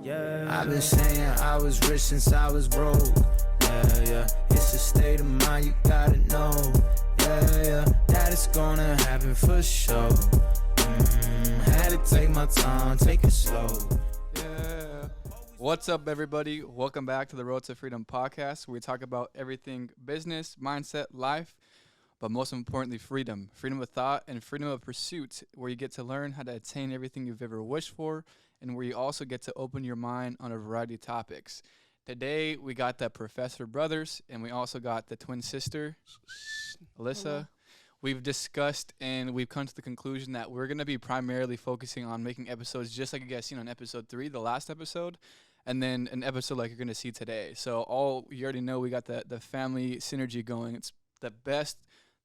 I've been saying I was rich since I was broke. Yeah. It's a state of mind, you gotta know. Yeah. That it's gonna happen for sure. Had to take my time, take it slow. Yeah. What's up, everybody? Welcome back to the Road to Freedom podcast, where we talk about everything business, mindset, life, but most importantly, freedom. Freedom of thought and freedom of pursuit, where you get to learn how to attain everything you've ever wished for, and where you also get to open your mind on a variety of topics. Today, we got the Professor Brothers, and we also got the twin sister, Alyssa. Hello. We've discussed and we've come to the conclusion that we're going to be primarily focusing on making episodes just like you guys seen on episode 3, the last episode, and then an episode like you're going to see today. So you already know we got the family synergy going. It's the best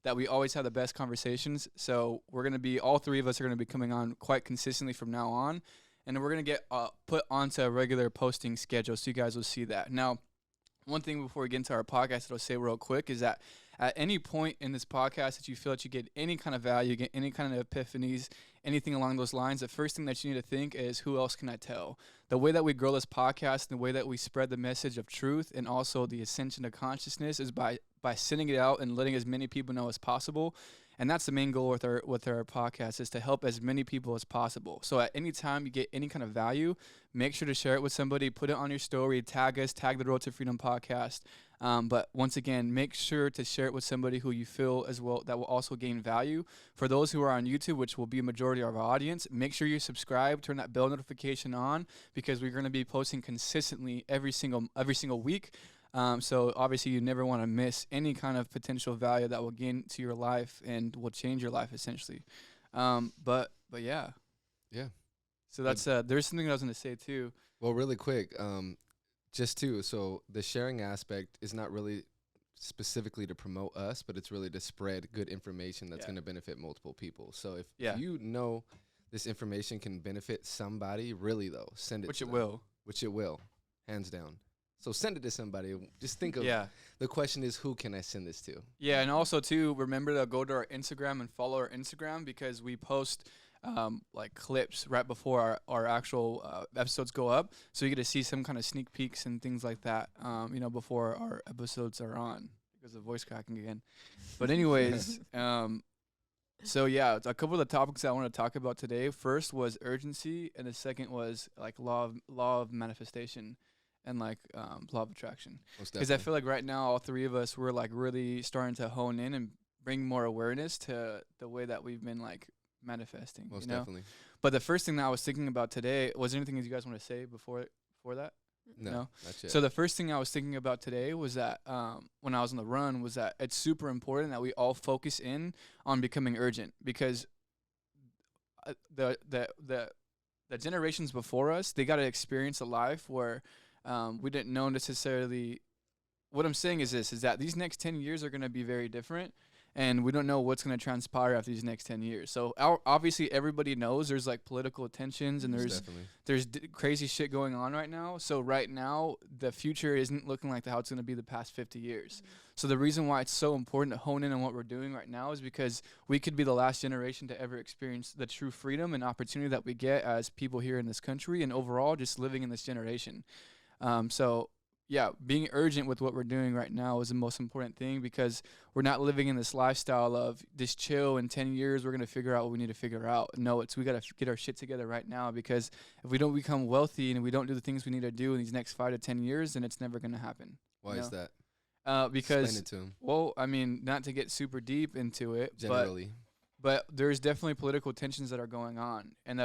that we always have the best conversations. So we're going to be, all three of us are going to be coming on quite consistently from now on. And we're going to get put onto a regular posting schedule, so you guys will see that. Now, one thing before we get into our podcast that I'll say real quick is that at any point in this podcast that you feel that you get any kind of value, get any kind of epiphanies, anything along those lines, the first thing that you need to think is, who else can I tell? The way that we grow this podcast and the way that we spread the message of truth and also the ascension of consciousness is by sending it out and letting as many people know as possible. And that's the main goal with our podcast, is to help as many people as possible. So at any time you get any kind of value, make sure to share it with somebody, put it on your story, tag us, tag the Road to Freedom podcast. But once again, make sure to share it with somebody who you feel as well that will also gain value. For those who are on YouTube, which will be a majority of our audience, make sure you subscribe, turn that bell notification on, because we're going to be posting consistently every single week. So obviously you never want to miss any kind of potential value that will gain to your life and will change your life essentially. But yeah. Yeah. So that's there's something I was going to say too. Well, really quick, so the sharing aspect is not really specifically to promote us, but it's really to spread good information that's going to benefit multiple people. So if you know this information can benefit somebody, really though, send it Which to it them. will. Which it will, hands down. So send it to somebody. Just think of the question is, who can I send this to? Yeah, and also too, remember to go to our Instagram and follow our Instagram, because we post like clips right before our actual episodes go up, so you get to see some kind of sneak peeks and things like that, before our episodes are on, because of voice cracking again. But anyways, so yeah, a couple of the topics I want to talk about today. First was urgency, and the second was like law of manifestation. And like law of attraction, because I feel like right now all three of us, we're like really starting to hone in and bring more awareness to the way that we've been like manifesting. Most definitely. But the first thing that I was thinking about today, was there anything that you guys want to say before that? No, not yet. So the first thing I was thinking about today was that when I was on the run, was that it's super important that we all focus in on becoming urgent, because the generations before us, they got to experience a life where we didn't know necessarily. What I'm saying is that these next 10 years are going to be very different, and we don't know what's going to transpire after these next 10 years. So obviously everybody knows there's like political tensions and there's crazy shit going on right now. So right now the future isn't looking like how it's going to be the past 50 years. Mm-hmm. So the reason why it's so important to hone in on what we're doing right now is because we could be the last generation to ever experience the true freedom and opportunity that we get as people here in this country, and overall just living in this generation. So yeah, being urgent with what we're doing right now is the most important thing, because we're not living in this lifestyle of this chill. In 10 years, we're going to figure out what we need to figure out. No, we got to get our shit together right now, because if we don't become wealthy and we don't do the things we need to do in these next 5 to 10 years, then it's never going to happen. Why is that? Because, explain it to him. Well, I mean, not to get super deep into it, generally. But there's definitely political tensions that are going on. And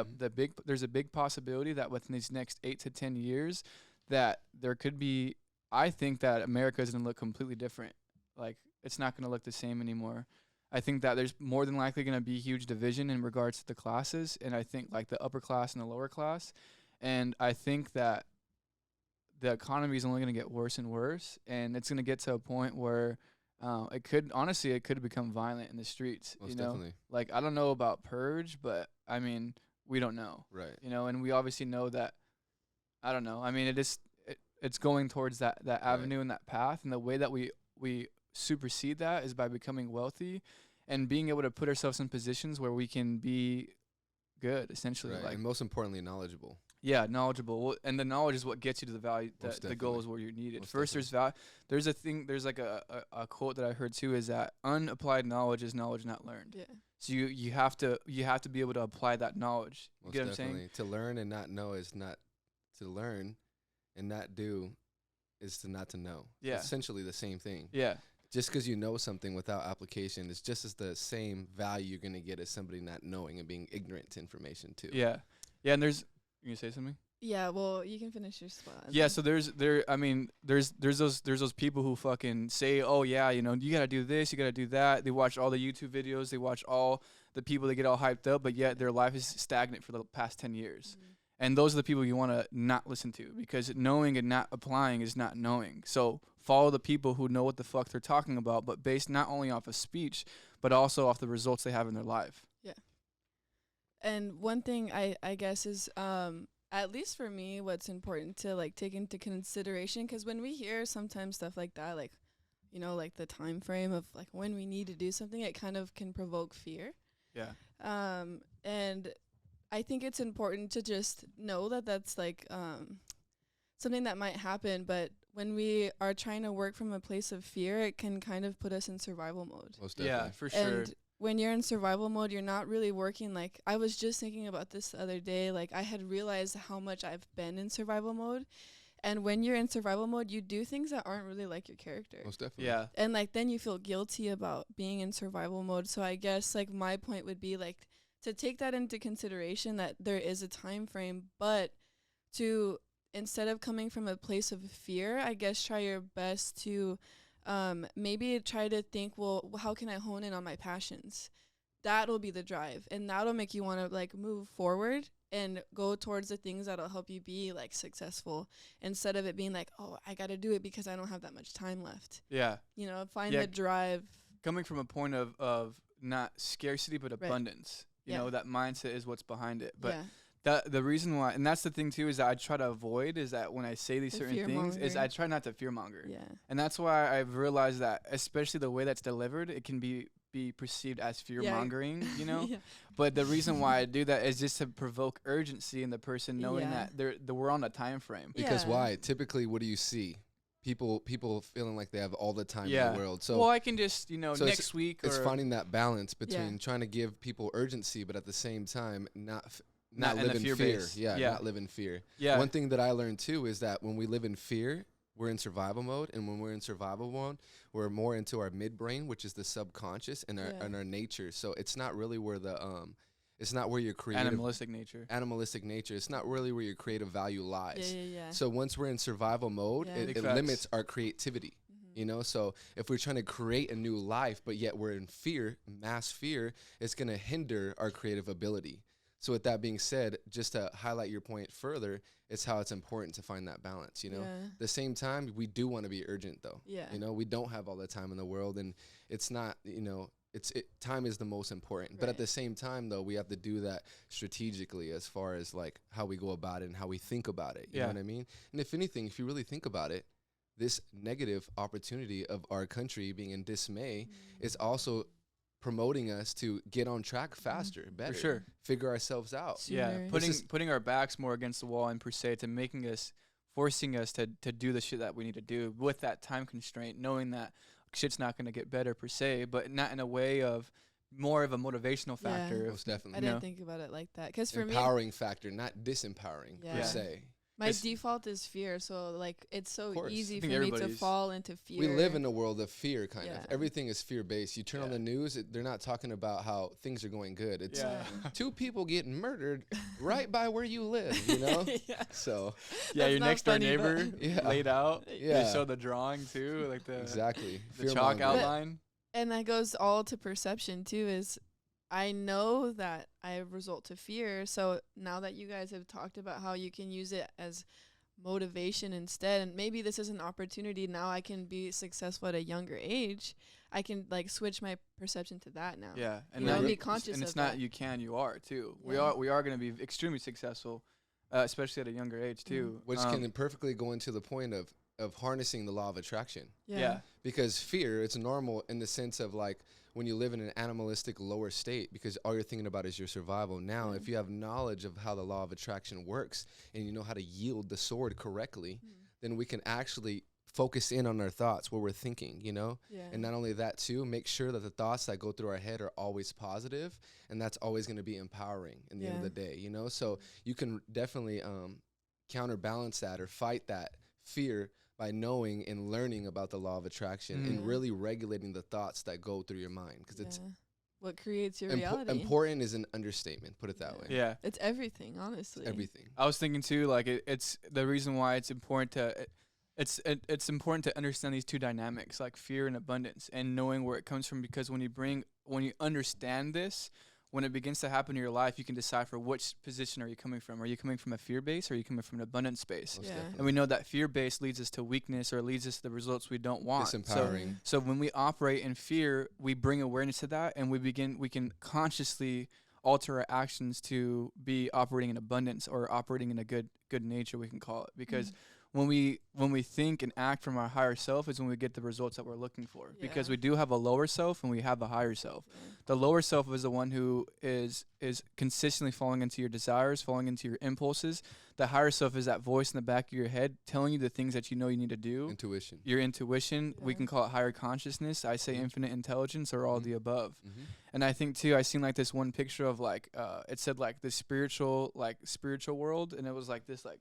there's a big possibility that within these next 8 to 10 years, that there could be, I think that America is going to look completely different. Like, it's not going to look the same anymore. I think that there's more than likely going to be huge division in regards to the classes, and I think like the upper class and the lower class. And I think that the economy is only going to get worse and worse, and it's going to get to a point where it could become violent in the streets. Most definitely. Like, I don't know about purge, but I mean, we don't know. Right. And we obviously know that. I don't know. I mean, it's going towards that avenue and that path, and the way that we supersede that is by becoming wealthy and being able to put ourselves in positions where we can be good, essentially. Right. Like, and most importantly, knowledgeable. Yeah, knowledgeable, and the knowledge is what gets you to the value, the goal is where you're needed. Most First, there's a thing, there's like a quote that I heard too, is that unapplied knowledge is knowledge not learned. Yeah. So you have to be able to apply that knowledge. You Most get what I'm definitely. saying? To learn and not know is not to learn, and not do is to not to know. Yeah. It's essentially the same thing. Yeah. Just because you know something without application is just as the same value you're going to get as somebody not knowing and being ignorant to information too. Yeah. Yeah, and there's, you gonna say something? Yeah, well, you can finish your spot. Yeah, so there's those people who fucking say, oh yeah, you gotta do this, you gotta do that. They watch all the YouTube videos, they watch all the people that get all hyped up, but yet their life is stagnant for the past 10 years. Mm-hmm. And those are the people you want to not listen to, because knowing and not applying is not knowing. So follow the people who know what the fuck they're talking about, but based not only off of speech, but also off the results they have in their life. Yeah. And one thing I guess is, at least for me, what's important to like take into consideration, because when we hear sometimes stuff like that, like, like the time frame of like when we need to do something, it kind of can provoke fear. Yeah. And I think it's important to just know that that's like something that might happen, but when we are trying to work from a place of fear, it can kind of put us in survival mode. Most definitely. Yeah, for sure. And when you're in survival mode, you're not really working. Like, I was just thinking about this the other day. Like, I had realized how much I've been in survival mode. And when you're in survival mode, you do things that aren't really like your character. Most definitely. Yeah. And, like, then you feel guilty about being in survival mode. So I guess, like, my point would be, like, to take that into consideration, that there is a time frame, but to, instead of coming from a place of fear, I guess try your best to maybe try to think, well, how can I hone in on my passions? That'll be the drive, and that'll make you want to like move forward and go towards the things that'll help you be like successful, instead of it being like, oh, I got to do it because I don't have that much time left. Yeah. Find the drive. Coming from a point of not scarcity but abundance. You know, that mindset is what's behind it. But the reason why, and that's the thing too, is that I try to avoid, is that when I say these certain things, is I try not to fearmonger. Yeah. And that's why I've realized that, especially the way that's delivered, it can be perceived as fear-mongering, Yeah. But the reason why I do that is just to provoke urgency in the person, knowing that we're on a time frame. Because why? Typically, what do you see? People feeling like they have all the time in the world. So, well, I can just, so next week. It's finding that balance between trying to give people urgency, but at the same time, not live in fear. Not live in fear. Yeah. One thing that I learned too is that when we live in fear, we're in survival mode, and when we're in survival mode, we're more into our midbrain, which is the subconscious and our nature. So it's not really where it's not where your creative animalistic nature. It's not really where your creative value lies. Yeah. So once we're in survival mode, it limits our creativity. Mm-hmm. So if we're trying to create a new life, but yet we're in fear, mass fear, it's going to hinder our creative ability. So with that being said, just to highlight your point further, it's how it's important to find that balance, The same time, we do want to be urgent though. Yeah. We don't have all the time in the world, and it's not, time is the most important. But at the same time though, we have to do that strategically as far as like how we go about it and how we think about it. You know what I mean? And if anything, if you really think about it, this negative opportunity of our country being in dismay is also promoting us to get on track faster, better, for sure, figure ourselves out. Sooner. Putting our backs more against the wall, and per se, to forcing us to do the shit that we need to do with that time constraint, knowing that shit's not going to get better per se, but not in a way of more of a motivational factor. Most definitely. I didn't think about it like that, because for me, empowering factor, not disempowering per se. My default is fear, so like it's so easy for me to fall into fear. We live in a world of fear, kind of. Everything is fear-based. You turn on the news, they're not talking about how things are going good. It's 2 people getting murdered right by where you live, So your next door neighbor laid out. Yeah, they show the drawing too, like the the chalk outline. And that goes all to perception too. Is I know that I result to fear. So now that you guys have talked about how you can use it as motivation instead, and maybe this is an opportunity now I can be successful at a younger age, I can like switch my perception to that now. Yeah. And be conscious and it's of not that. you are too. Yeah. We are going to be extremely successful, especially at a younger age too. Which can perfectly go into the point of of harnessing the law of attraction. Yeah. Because fear, it's normal in the sense of like when you live in an animalistic lower state, because all you're thinking about is your survival. Now, if you have knowledge of how the law of attraction works and you know how to yield the sword correctly, then we can actually focus in on our thoughts, what we're thinking, you know? And not only that too, make sure that the thoughts that go through our head are always positive, and that's always going to be empowering in the end of the day, you know? So you can definitely counterbalance that or fight that fear by knowing and learning about the law of attraction and really regulating the thoughts that go through your mind, because it's what creates your reality. Important is an understatement, put it that way. Yeah. It's everything, honestly. Everything. I was thinking too, like it's the reason why it's important to it's important to understand these two dynamics, like fear and abundance, and knowing where it comes from, because when you understand this, when it begins to happen in your life, you can decipher which position are you coming from. Are you coming from a fear base, or are you coming from an abundance space? And we know that fear base leads us to weakness, or leads us to the results we don't want. Disempowering. So when we operate in fear, we bring awareness to that, and we can consciously alter our actions to be operating in abundance, or operating in a good nature, we can call it, because when we think and act from our higher self is when we get the results that we're looking for. Because we do have a lower self and we have a higher self. The lower self is the one who is consistently falling into your desires, falling into your impulses. The higher self is that voice in the back of your head telling you the things that you know you need to do. Intuition. Your intuition. We can call it higher consciousness. I say infinite intelligence, or all the above. And I think too, I seen like this one picture of like it said like the spiritual world, and it was like this like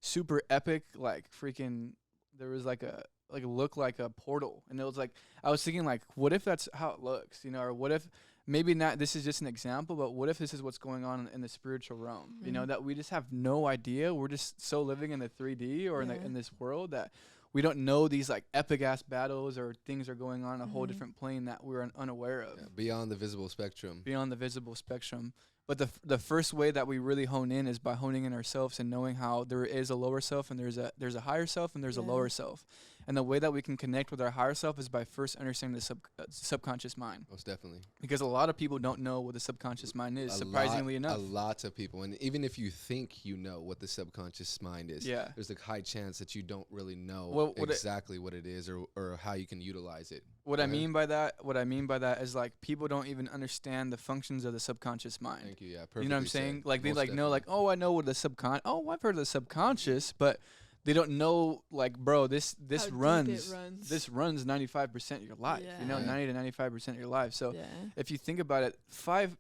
super epic, like freaking, there was like a look like a portal, and it was like, I was thinking like, what if that's how it looks, you know, or what if maybe not, this is just an example, but what if this is what's going on in the spiritual realm, you know, that we just have no idea. We're just so living in the 3D or in this world that we don't know these like epic ass battles or things are going on in a whole different plane that we're unaware of. Beyond the visible spectrum. But the first way that we really hone in is by honing in ourselves and knowing how there is a lower self and there's a higher self and there's a lower self. And the way that we can connect with our higher self is by first understanding the subconscious mind. Most definitely. Because a lot of people don't know what the subconscious mind is, surprisingly enough. A lot of people. And even if you think you know what the subconscious mind is, there's a high chance that you don't really know exactly what it is or how you can utilize it. What I mean by that is like people don't even understand the functions of the subconscious mind. Thank you. Yeah, perfectly. You know what I'm saying? Said. Like they Most like definitely. know like, oh, I know what the I've heard of the subconscious, but they don't know like, bro, this runs 95% of your life. You know, 90 to 95% of your life. So if you think about it,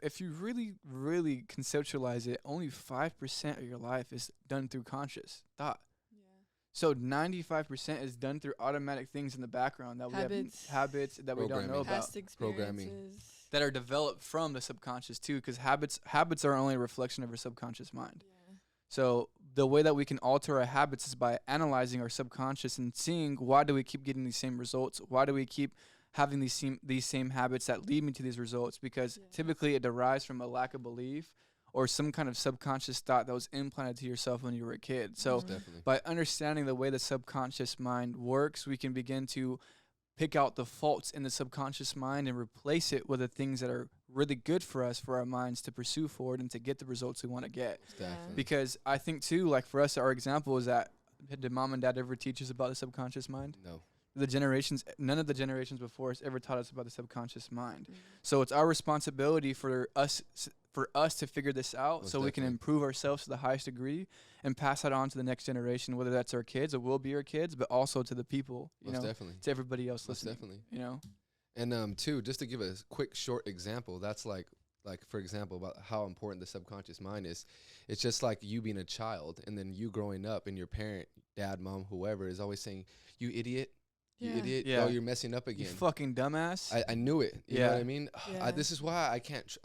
if you really, really conceptualize it, only 5% of your life is done through conscious thought. So 95% is done through automatic things in the background that we have habits that we don't know about. Past experiences. That are developed from the subconscious too, because habits are only a reflection of our subconscious mind. So the way that we can alter our habits is by analyzing our subconscious and seeing, why do we keep getting these same results? Why do we keep having these same habits that lead me to these results? Because typically it derives from a lack of belief or some kind of subconscious thought that was implanted to yourself when you were a kid. So by understanding the way the subconscious mind works, we can begin to pick out the faults in the subconscious mind and replace it with the things that are really good for us, for our minds to pursue forward and to get the results we want to get. Because I think too, like for us, our example is that, did mom and dad ever teach us about the subconscious mind? No. None of the generations before us ever taught us about the subconscious mind. So it's our responsibility for us to figure this out, so we can improve ourselves to the highest degree and pass that on to the next generation, whether that's our kids or will be our kids, but also to the people, to everybody else listening. You know? And too, just to give a quick short example, that's like for example, about how important the subconscious mind is. It's just like you being a child and then you growing up and your parent, dad, mom, whoever is always saying, "You idiot. You idiot. Oh, you're messing up again. You fucking dumbass." I knew it. You know what I mean? This is why I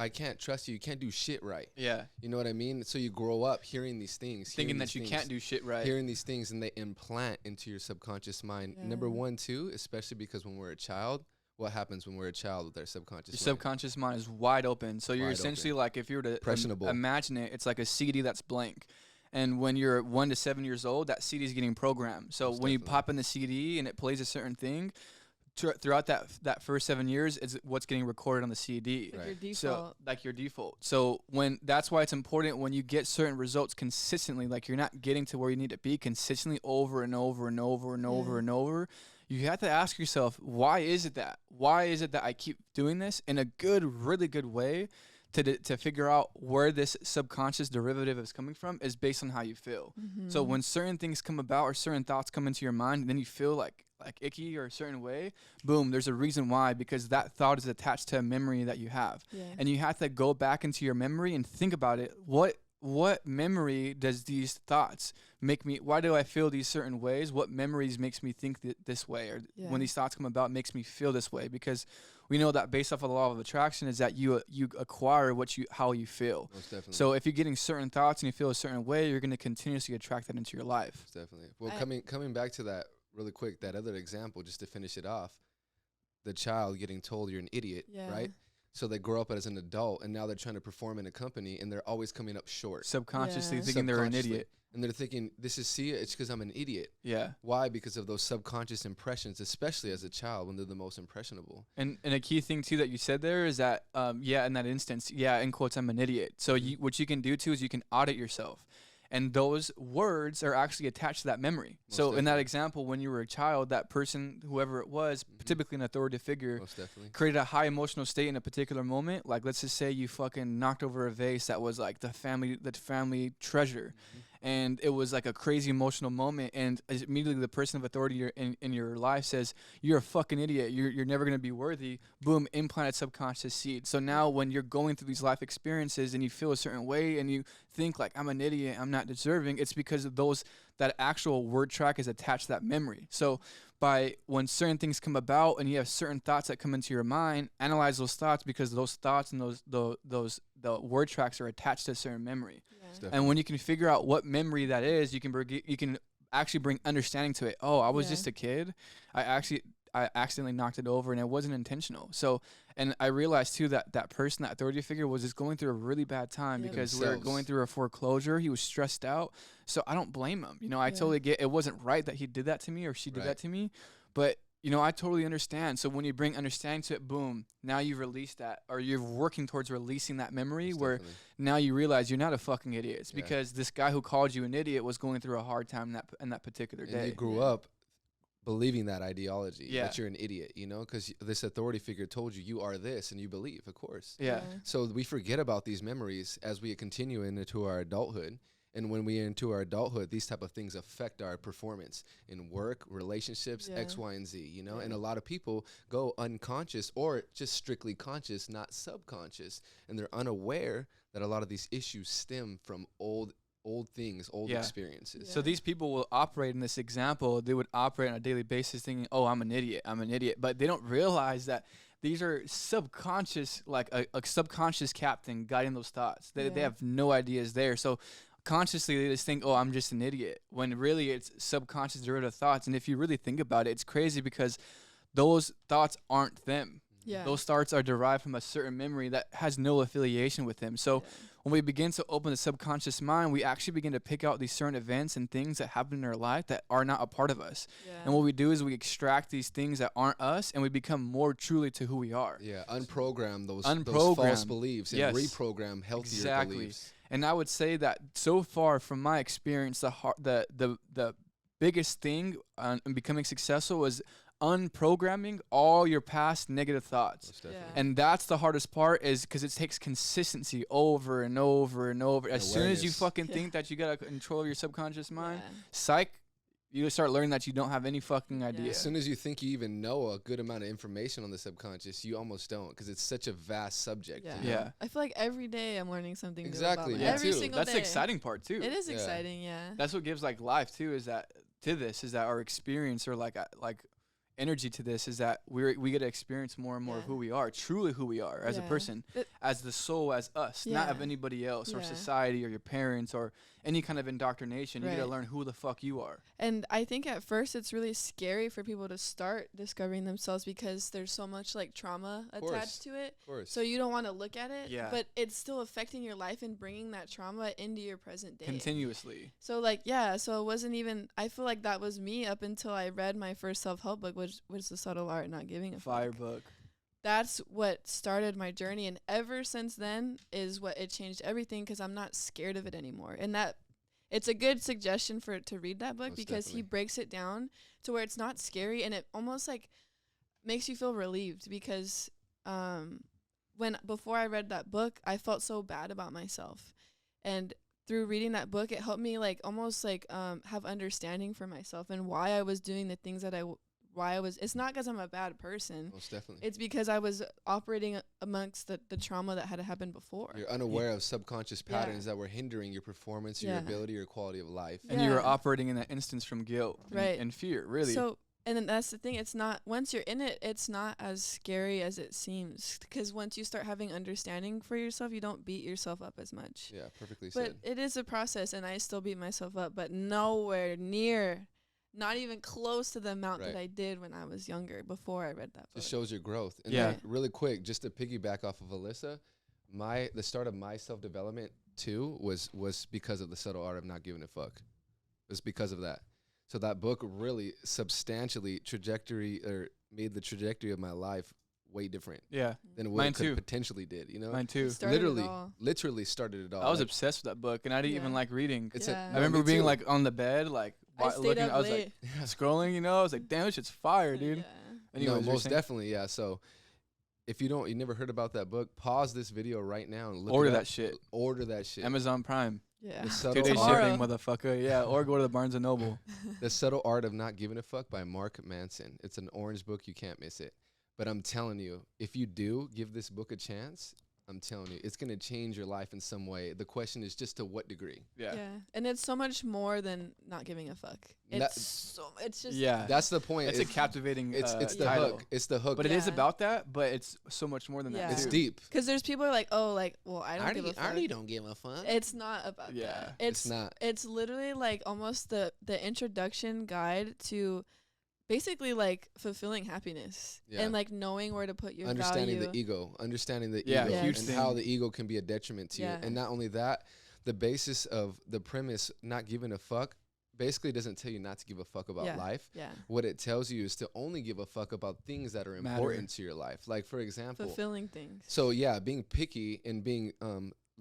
can't trust you. You can't do shit right. Yeah. You know what I mean? So you grow up hearing these things. Thinking that you can't do shit right. Hearing these things, and they implant into your subconscious mind. Number one, too, especially because when we're a child, what happens when we're a child with our subconscious mind? Your subconscious mind is wide open. So you're essentially like, if you were to imagine it, it's like a CD that's blank. And when you're 1 to 7 years old, that CD is getting programmed. So when you pop in the CD and it plays a certain thing, throughout that first 7 years is what's getting recorded on the CD. Like your default. So like your default. So that's why it's important when you get certain results consistently, like you're not getting to where you need to be consistently over and over and over and over and over. You have to ask yourself, why is it that I keep doing this in a really good way to figure out where this subconscious derivative is coming from is based on how you feel. So when certain things come about or certain thoughts come into your mind, and then you feel like icky or a certain way, boom, there's a reason why, because that thought is attached to a memory that you have. And you have to go back into your memory and think about it. What memory does these thoughts make me, why do I feel these certain ways? What memories makes me think this way? Or when these thoughts come about, makes me feel this way? Because we know that based off of the law of attraction is that you acquire how you feel. Most definitely. So if you're getting certain thoughts and you feel a certain way, you're going to continuously attract that into your life. Most definitely. Well, coming back to that really quick, that other example, just to finish it off, the child getting told you're an idiot, right? So they grow up as an adult, and now they're trying to perform in a company, and they're always coming up short. Subconsciously thinking they're an idiot. And they're thinking, it's because I'm an idiot. Yeah. Why? Because of those subconscious impressions, especially as a child when they're the most impressionable. And a key thing, too, that you said there is that, in that instance, in quotes, I'm an idiot. So what you can do, too, is you can audit yourself. And those words are actually attached to that memory. Most so definitely. In that example, when you were a child, that person, whoever it was, typically an authoritative figure, created a high emotional state in a particular moment. Like, let's just say you fucking knocked over a vase that was like the family treasure. And it was like a crazy emotional moment. And immediately the person of authority in your life says, you're a fucking idiot. You're never going to be worthy. Boom, implanted subconscious seed. So now when you're going through these life experiences and you feel a certain way and you think like, I'm an idiot, I'm not deserving, it's because of that actual word track is attached to that memory. So when certain things come about and you have certain thoughts that come into your mind, analyze those thoughts, because those thoughts and the word tracks are attached to a certain memory. And when you can figure out what memory that is, you can actually bring understanding to it. Oh, I was just a kid. I accidentally knocked it over, and it wasn't intentional. So, and I realized too that person, that authority figure, was just going through a really bad time because we were going through a foreclosure. He was stressed out. So I don't blame him. I totally get it. Wasn't right that he did that to me or she did that to me, but I totally understand. So when you bring understanding to it, boom, now you've released that, or you're working towards releasing that memory now you realize you're not a fucking idiot. It's because this guy who called you an idiot was going through a hard time in that particular day. And you grew up believing that ideology, that you're an idiot, because this authority figure told you are this, and you believe, of course. So we forget about these memories as we continue into our adulthood. And when we into our adulthood, these type of things affect our performance in work, relationships, X, Y, and Z, And a lot of people go unconscious or just strictly conscious, not subconscious. And they're unaware that a lot of these issues stem from old things, experiences. So these people will operate in this example. They would operate on a daily basis thinking, oh, I'm an idiot. But they don't realize that these are subconscious, like a subconscious captain guiding those thoughts. They have no ideas there. So consciously they just think, oh, I'm just an idiot, when really it's subconscious derivative thoughts. And if you really think about it, it's crazy because those thoughts aren't them. Those thoughts are derived from a certain memory that has no affiliation with them. So when we begin to open the subconscious mind, we actually begin to pick out these certain events and things that happen in our life that are not a part of us. And what we do is we extract these things that aren't us, and we become more truly to who we are. Unprogram those false beliefs and reprogram healthier beliefs. And I would say that so far from my experience, the biggest thing in becoming successful was unprogramming all your past negative thoughts. And that's the hardest part, is because it takes consistency over and over and over. As soon as you fucking think that you got to control your subconscious mind, psych, you start learning that you don't have any fucking idea. As soon as you think you even know a good amount of information on the subconscious, you almost don't, because it's such a vast subject. I feel like every day I'm learning something new about me. every single That's day. the exciting part too. It is exciting, That's what gives like life too, is that our experience, or like energy to this, is that we get to experience more and more of who we are, truly who we are as a person, as the soul, as us, not of anybody else or society or your parents or any kind of indoctrination. You got to learn who the fuck you are. And I think at first it's really scary for people to start discovering themselves because there's so much like trauma attached to it. Of course. So you don't want to look at it, Yeah. but it's still affecting your life and bringing that trauma into your present day. Continuously. So like, yeah, so it wasn't even, I feel like that was me up until I read my first self-help book, which was The Subtle Art of Not Giving a Fire Fuck. book. That's what started my journey, and ever since then is what it changed everything because I'm not scared of it anymore. And that it's a good suggestion for to read that book because he breaks it down to where it's not scary, and it almost like makes you feel relieved because before I read that book, I felt so bad about myself, and through reading that book, it helped me like almost like have understanding for myself and why I was doing the things that it's not because I'm a bad person. Most definitely. It's because I was operating amongst the trauma that had happened before. You're unaware of subconscious patterns that were hindering your performance, your ability, your quality of life. And you were operating in that instance from guilt and fear, really. So, and then that's the thing. It's not, once you're in it, it's not as scary as it seems. Because once you start having understanding for yourself, you don't beat yourself up as much. Yeah, perfectly said. But it is a process, and I still beat myself up, but nowhere near, not even close to the amount that I did when I was younger before I read that book. It shows your growth. And then really quick, just to piggyback off of Alyssa, the start of my self-development too was because of The Subtle Art of Not Giving a Fuck. It was because of that. So that book really substantially made the trajectory of my life way different. Yeah. Than what it could potentially did, you know? Mine too. Literally started it all. I was obsessed with that book, and I didn't even like reading. I remember being like on the bed, like looking. I was late. like scrolling, you know. I was like, damn, this shit's fire, dude. Yeah. Anyways, no, most definitely, yeah. So if you never heard about that book, pause this video right now and look. Order that shit. Order that shit. Amazon Prime. Yeah. 2-day shipping, motherfucker. Yeah, or go to the Barnes and Noble. The Subtle Art of Not Giving a Fuck by Mark Manson. It's an orange book. You can't miss it. But I'm telling you, if you do give this book a chance, I'm telling you, it's going to change your life in some way. The question is just to what degree. Yeah. And it's so much more than not giving a fuck. It's just. Yeah. That's the point. It's a captivating It's the title. hook. It's the hook. But it is about that, but it's so much more than that. It's deep. Because there's people who are like, oh, like, well, I don't give a fuck. I really don't give a fuck. It's not about that. It's not. It's literally like almost the introduction guide to basically like fulfilling happiness and like knowing where to put your understanding value. the ego huge and thing. how the ego can be a detriment to you. And not only that, the basis of the premise, not giving a fuck, basically doesn't tell you not to give a fuck about life. What it tells you is to only give a fuck about things that are important to your life. Like, for example, fulfilling things. So being picky and being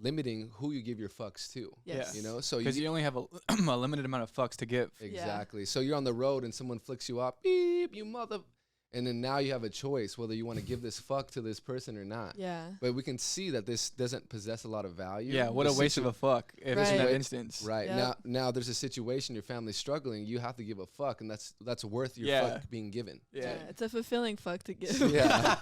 limiting who you give your fucks to. Yes. You know, so because you only have a limited amount of fucks to give. Exactly. So you're on the road and someone flicks you off, beep, you mother. And then now you have a choice whether you want to give this fuck to this person or not. Yeah. But we can see that this doesn't possess a lot of value. Yeah, what a waste of a fuck if it's in that instance. Right. Yep. Now there's a situation, your family's struggling, you have to give a fuck, and that's worth your fuck being given. Yeah. It's a fulfilling fuck to give. Yeah.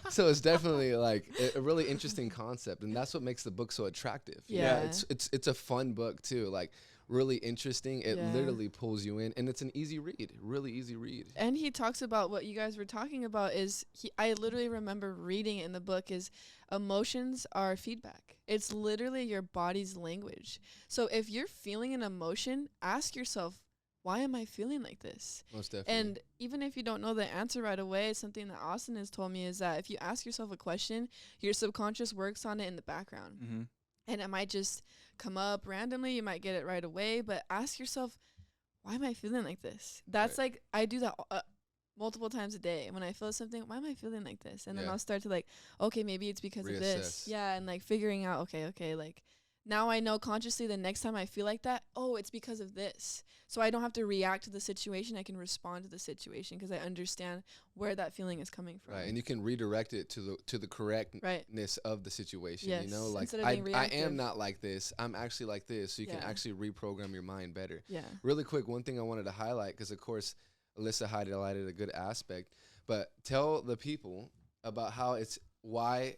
So it's definitely like a really interesting concept, and that's what makes the book so attractive. Yeah. It's a fun book too. Like, really interesting. It literally pulls you in, and it's an easy read, really easy read. And he talks about what you guys were talking about is I literally remember reading it in the book is emotions are feedback. It's literally your body's language. So if you're feeling an emotion, ask yourself, why am I feeling like this? Most definitely. And even if you don't know the answer right away, something that Austin has told me is that if you ask yourself a question, your subconscious works on it in the background. Mm-hmm. And it might just come up randomly. You might get it right away. But ask yourself, why am I feeling like this? That's like, I do that multiple times a day. When I feel something, why am I feeling like this? And then I'll start to like, okay, maybe it's because of this. Yeah, and like figuring out, okay, like now I know consciously the next time I feel like that, oh, it's because of this. So I don't have to react to the situation. I can respond to the situation because I understand where that feeling is coming from. Right, and you can redirect it to the correctness of the situation. Yes. You know, like I am not like this. I'm actually like this. So you can actually reprogram your mind better. Yeah. Really quick, one thing I wanted to highlight, because of course Alyssa highlighted a good aspect, but tell the people about why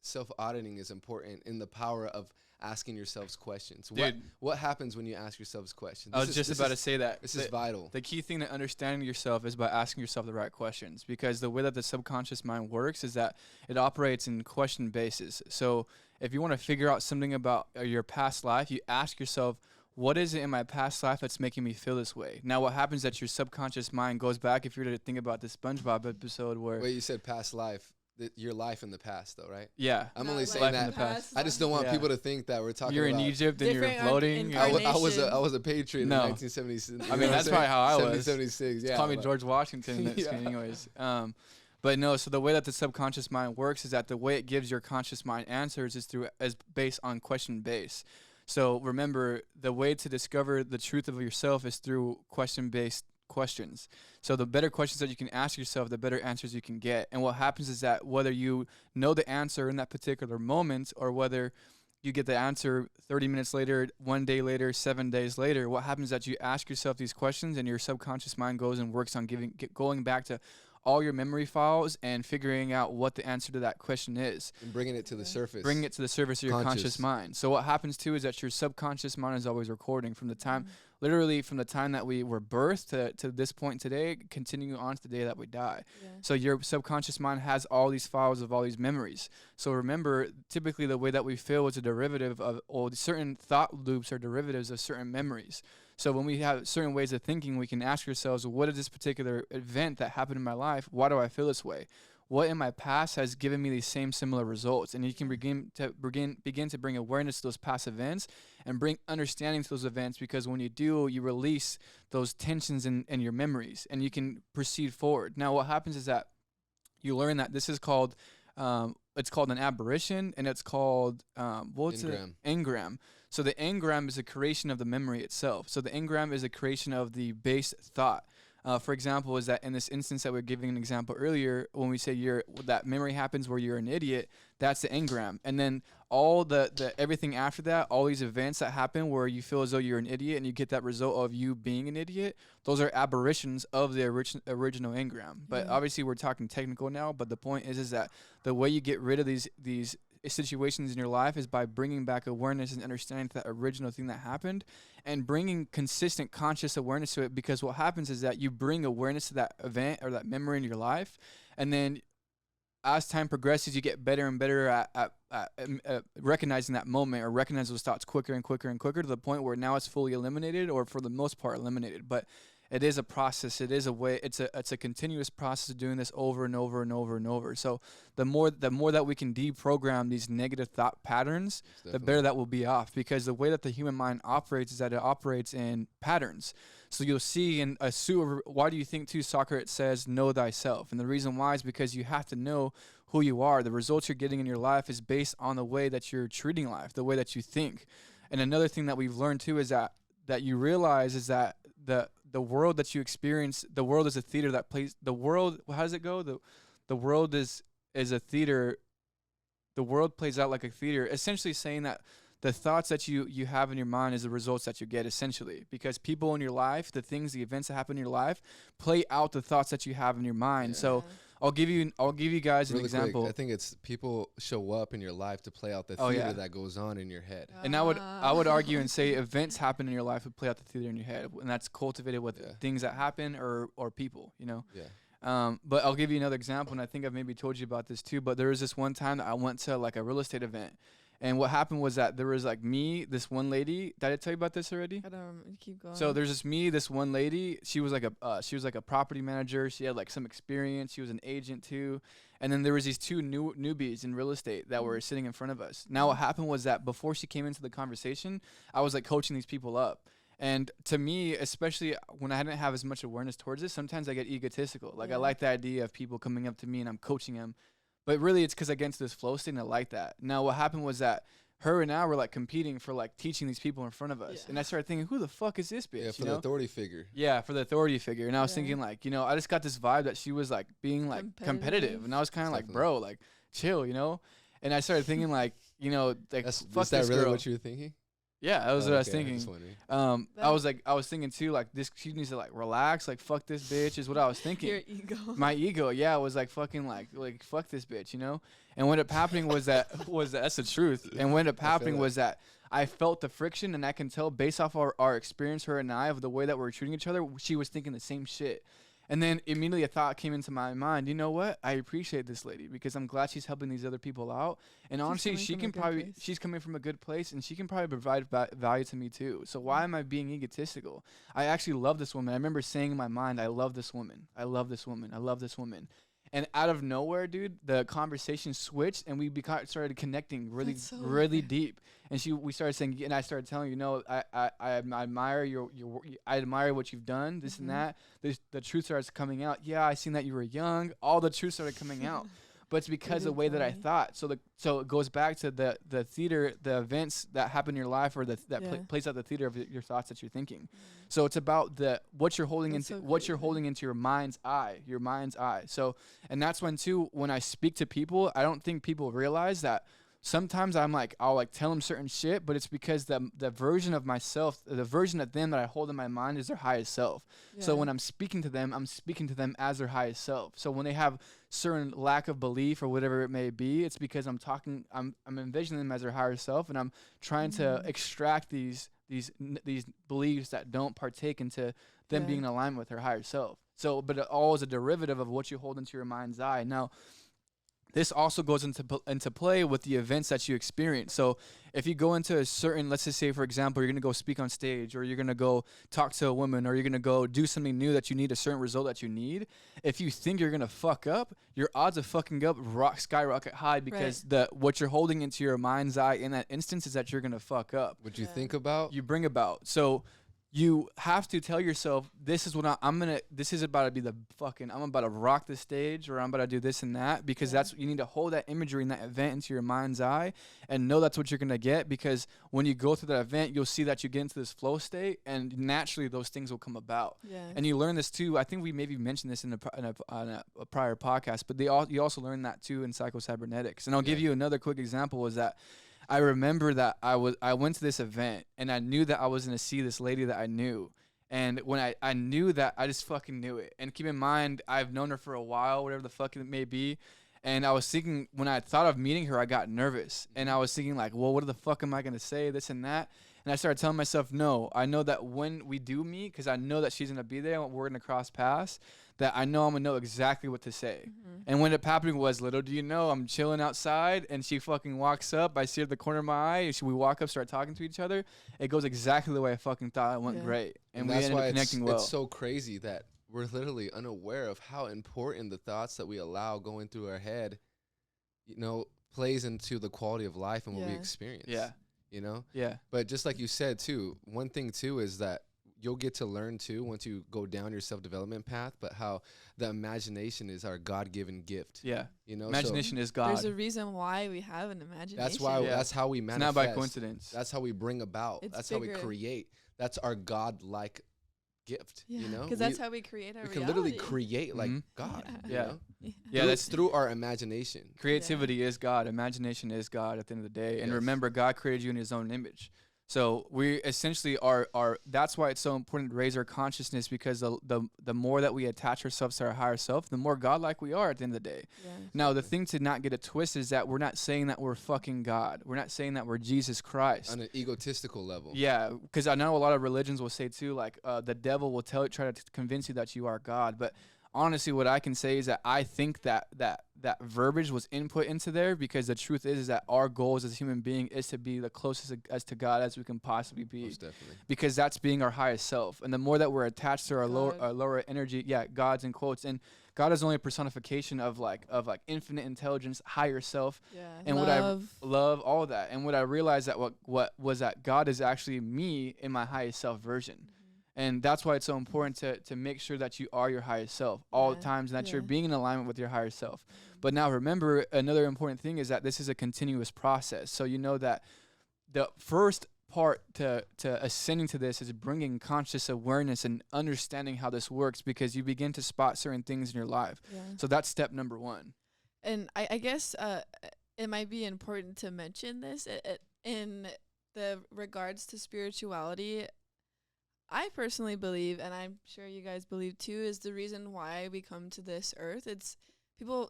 self-auditing is important in the power of asking yourselves questions. Dude, what happens when you ask yourselves questions? I was just about to say that. This is vital. The key thing to understanding yourself is by asking yourself the right questions, because the way that the subconscious mind works is that it operates in question basis. So if you want to figure out something about your past life, you ask yourself, what is it in my past life that's making me feel this way? Now, what happens is that your subconscious mind goes back, if you were to think about the SpongeBob episode where... Wait, you said past life. Your life in the past, though, right? Yeah. I'm only Not saying life that. I just don't want people to think that we're talking you're about... in Egypt and you're floating. I was a patriot in 1976. I mean, that's probably how I was. 1776, yeah. Call me George Washington. Anyways. But no, so the way that the subconscious mind works is that the way it gives your conscious mind answers is based on question base. So remember, the way to discover the truth of yourself is through question-based questions. So the better questions that you can ask yourself, the better answers you can get. And what happens is that whether you know the answer in that particular moment or whether you get the answer 30 minutes later, 1 day later, 7 days later, what happens is that you ask yourself these questions and your subconscious mind goes and works on going back to all your memory files and figuring out what the answer to that question is. And bringing it to the surface. Bringing it to the surface of your conscious mind. So what happens too is that your subconscious mind is always recording from the time, literally from the time that we were birthed to this point today, continuing on to the day that we die. Yeah. So your subconscious mind has all these files of all these memories. So remember, typically the way that we feel is a derivative of, or certain thought loops are derivatives of certain memories. So when we have certain ways of thinking, we can ask ourselves, what is this particular event that happened in my life? Why do I feel this way? What in my past has given me these same similar results? And you can begin to bring awareness to those past events and bring understanding to those events, because when you do, you release those tensions in your memories and you can proceed forward. Now, what happens is that you learn that this is called, it's called an aberration, and it's called, engram. So the engram is a creation of the memory itself. So the engram is a creation of the base thought. For example, is that in this instance that we're giving an example earlier, when we say that memory happens where you're an idiot, that's the engram. And then all the everything after that, all these events that happen where you feel as though you're an idiot and you get that result of you being an idiot, those are aberrations of the original engram. But obviously we're talking technical now, but the point is that the way you get rid of these situations in your life is by bringing back awareness and understanding to that original thing that happened and bringing consistent conscious awareness to it, because what happens is that you bring awareness to that event or that memory in your life, and then as time progresses you get better and better at recognizing that moment or recognizing those thoughts quicker and quicker and quicker to the point where now it's fully eliminated, or for the most part eliminated. But it is a process. It is a way. It's a continuous process of doing this over and over and over and over. So the more that we can deprogram these negative thought patterns, the better that will be off. Because the way that the human mind operates is that it operates in patterns. So you'll see in a sewer. Why do you think Socrates says know thyself? And the reason why is because you have to know who you are. The results you're getting in your life is based on the way that you're treating life, the way that you think. And another thing that we've learned too is that you realize is that the world that you experience, the world is a theater that plays. The world, how does it go? The world is a theater. The world plays out like a theater, essentially saying that the thoughts that you have in your mind is the results that you get, essentially, because people in your life, the events that happen in your life, play out the thoughts that you have in your mind. Yeah. So I'll give you guys an example. Quick, I think it's people show up in your life to play out the theater that goes on in your head. And I would argue and say events happen in your life that play out the theater in your head, and that's cultivated with things that happen or people, you know. Yeah. But I'll give you another example, and I think I've maybe told you about this too. But there was this one time that I went to like a real estate event. And what happened was that there was like me, this one lady. Did I tell you about this already? I don't remember. Keep going. So there's this one lady. She was like a property manager. She had like some experience. She was an agent too. And then there was these two newbies in real estate that were sitting in front of us. Now what happened was that before she came into the conversation, I was like coaching these people up. And to me, especially when I didn't have as much awareness towards this, sometimes I get egotistical. Like I like the idea of people coming up to me and I'm coaching them. But really, it's because I get into this flow state and I like that. Now, what happened was that her and I were like competing for like teaching these people in front of us. Yeah. And I started thinking, who the fuck is this bitch? Yeah, for the authority figure. Yeah, for the authority figure. And I was thinking like, I just got this vibe that she was like being like competitive. And I was kind of like, bro, like chill, And I started thinking like, like fuck this girl. Is that really what you were thinking? Yeah, that was what I was thinking. I was thinking too, like this, she needs to like relax, like fuck this bitch is what I was thinking. Your ego. My ego, yeah, was like fucking like fuck this bitch, And what ended up happening was that's the truth. And what ended up happening was that I felt the friction, and I can tell based off our experience, her and I, of the way that we're treating each other, she was thinking the same shit. And then immediately a thought came into my mind, you know what? I appreciate this lady because I'm glad she's helping these other people out. And honestly, she's coming from a good place and she can probably provide value to me too. So why am I being egotistical? I actually love this woman. I remember saying in my mind, I love this woman. I love this woman. I love this woman. And out of nowhere, dude, the conversation switched and we started connecting really deep. And we started saying, and I started telling you know, I admire I admire what you've done, this and that. The truth starts coming out. Yeah, I seen that you were young. All the truth started coming out. But it's because of the way that I thought. So it goes back to the theater, the events that happen in your life, or plays out the theater of your thoughts that you're thinking. So it's about what you're holding into your mind's eye, So, and that's when I speak to people, I don't think people realize that. Sometimes I'll tell them certain shit, but it's because the version of myself, the version of them that I hold in my mind is their highest self. Yeah. So when I'm speaking to them as their highest self. So when they have certain lack of belief or whatever it may be, it's because I'm envisioning them as their higher self, and I'm trying to extract these beliefs that don't partake into them being in alignment with their higher self. So, but it all is a derivative of what you hold into your mind's eye. Now, this also goes into play with the events that you experience. So if you go into a certain, let's just say, for example, you're going to go speak on stage, or you're going to go talk to a woman, or you're going to go do something new that you need, a certain result that you need. If you think you're going to fuck up, your odds of fucking up skyrocket high, because what you're holding into your mind's eye in that instance is that you're going to fuck up. What you think about, you bring about. So you have to tell yourself, this is what this is about to be I'm about to rock the stage, or I'm about to do this and that, because you need to hold that imagery and that event into your mind's eye and know that's what you're going to get, because when you go through that event, you'll see that you get into this flow state and naturally those things will come about. Yeah. And you learn this too. I think we maybe mentioned this in a prior podcast, but you also learn that too in psycho-cybernetics. And I'll give you another quick example is that I remember that I went to this event and I knew that I was going to see this lady that I knew. And when I knew that, I just fucking knew it. And keep in mind, I've known her for a while, whatever the fuck it may be. And I was thinking, when I thought of meeting her, I got nervous. And I was thinking well, what the fuck am I going to say, this and that? And I started telling myself, no, I know that when we do meet, because I know that she's going to be there and we're going to cross paths, that I know I'm going to know exactly what to say. Mm-hmm. And what ended up happening was, little do you know, I'm chilling outside and she fucking walks up. I see her at the corner of my eye. And we walk up, start talking to each other. It goes exactly the way I fucking thought. It went great. And we ended up connecting well. It's so crazy that we're literally unaware of how important the thoughts that we allow going through our head, plays into the quality of life and what we experience. Yeah. Yeah. But just like you said too, one thing too is that you'll get to learn too once you go down your self-development path, but how the imagination is our God-given gift. Yeah. Imagination is God. There's a reason why we have an imagination. That's why that's how we manifest. It's not by coincidence. That's how we bring about. That's how we create. That's our God-like gift, because that's how we create our reality. We can literally create like God. Yeah, that's through our imagination. Creativity is God. Imagination is God at the end of the day. And remember, God created you in his own image. So we essentially are that's why it's so important to raise our consciousness, because the more that we attach ourselves to our higher self, the more godlike we are at the end of the day. Yeah. Now, the thing to not get it twisted is that we're not saying that we're fucking God. We're not saying that we're Jesus Christ. On an egotistical level. Yeah, because I know a lot of religions will say too, the devil will try to convince you that you are God. But honestly, what I can say is that I think that verbiage was input into there, because the truth is that our goals as a human being is to be the closest as to God as we can possibly be. Most definitely. Because that's being our highest self. And the more that we're attached to our lower energy, God's in quotes, and God is only a personification of infinite intelligence, higher self, and love. What I love, all of that. And what I realized that what was that God is actually me in my highest self version. And that's why it's so important to make sure that you are your highest self all the times, and that you're being in alignment with your higher self. But now remember, another important thing is that this is a continuous process. So you know that the first part to ascending to this is bringing conscious awareness and understanding how this works, because you begin to spot certain things in your life. Yeah. So that's step number one. And I guess it might be important to mention this in the regards to spirituality. I personally believe, and I'm sure you guys believe too, is the reason why we come to this earth. It's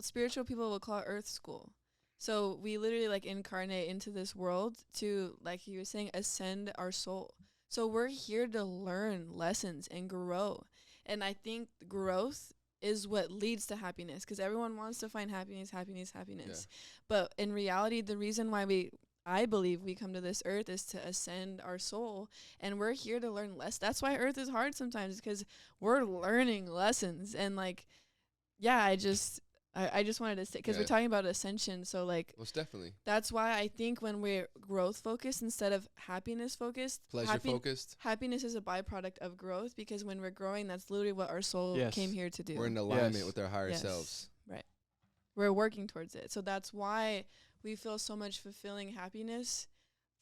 spiritual people will call it earth school. So we literally incarnate into this world to, like you were saying, ascend our soul. So we're here to learn lessons and grow. And I think growth is what leads to happiness, because everyone wants to find happiness. Yeah. But in reality, the reason why I believe we come to this earth is to ascend our soul, and we're here to learn less. That's why earth is hard sometimes, because we're learning lessons. And like, yeah, I just wanted to say, because we're talking about ascension, so like, most definitely, that's why I think when we're growth focused instead of happiness focused, pleasure focused, happiness is a byproduct of growth, because when we're growing, that's literally what our soul came here to do. We're in alignment with our higher selves. Right. We're working towards it. So that's why we feel so much fulfilling happiness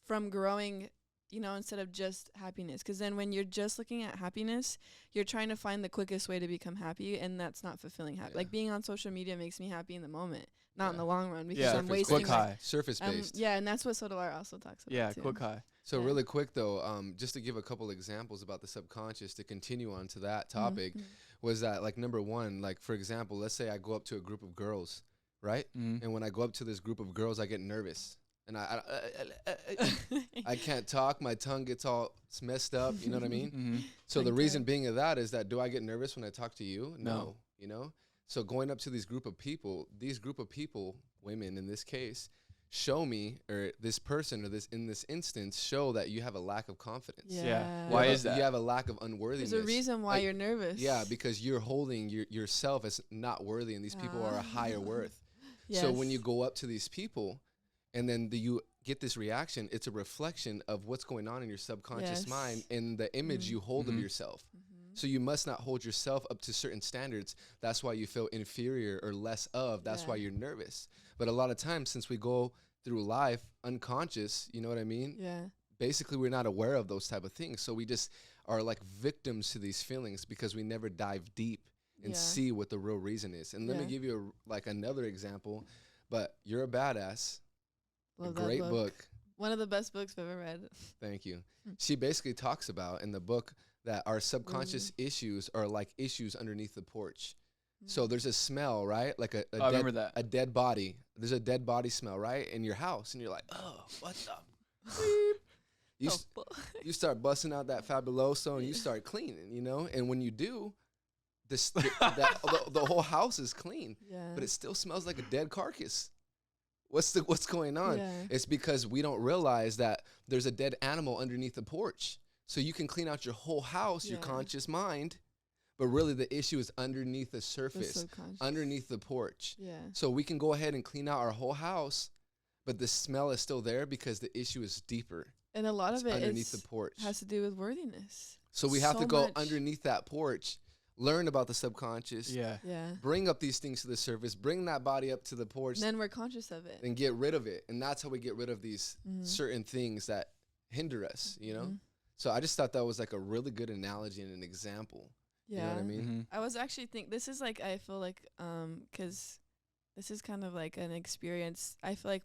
from growing, you know, instead of just happiness. Because then when you're just looking at happiness, you're trying to find the quickest way to become happy, and that's not fulfilling happy. Like, being on social media makes me happy in the moment, not in the long run, because I'm wasting quick high, surface based. And that's what Sotolar also talks about. Quick high. So really quick though, just to give a couple examples about the subconscious to continue on to that topic, was that, like, number one, like, for example, let's say I go up to a group of girls, right? And when I go up to this group of girls, I get nervous. And I can't talk. My tongue gets all messed up. You know what I mean? So the reason being of that is that, do I get nervous when I talk to you? No. You know? So going up to these group of people, women in this case, show me, or this person, or this in this instance, show that you have a lack of confidence. Why is that? You have a lack of unworthiness. There's a reason why you're nervous. Yeah, because you're holding yourself as not worthy, and these people are a higher worth. So when you go up to these people, and then you get this reaction, it's a reflection of what's going on in your subconscious mind and the image you hold of yourself. So you must not hold yourself up to certain standards. That's why you feel inferior or less of. That's why you're nervous. But a lot of times, since we go through life unconscious, you know what I mean? Yeah. Basically, we're not aware of those type of things. So we just are like victims to these feelings because we never dive deep and see what the real reason is. And let me give you another example. But You're a Badass. Love a great book. One of the best books I've ever read. Thank you. She basically talks about in the book that our subconscious issues are like issues underneath the porch. So there's a smell, right? Like a dead body. There's a dead body smell, right? In your house. And you're like, oh, what the? You start busting out that Fabuloso and you start cleaning, you know? And when you do, the whole house is clean. But it still smells like a dead carcass. What's going on? It's because we don't realize that there's a dead animal underneath the porch. So you can clean out your whole house, your conscious mind, but really the issue is underneath the surface, underneath the porch. So we can go ahead and clean out our whole house, but the smell is still there because the issue is deeper. And a lot of it underneath the porch has to do with worthiness. So we have to go underneath that porch, learn about the subconscious, bring up these things to the surface, bring that body up to the porch. And then we're conscious of it. And get rid of it. And that's how we get rid of these certain things that hinder us, you know? So I just thought that was like a really good analogy and an example. You know what I mean? I was actually this is like, I feel like, because this is kind of like an experience I feel like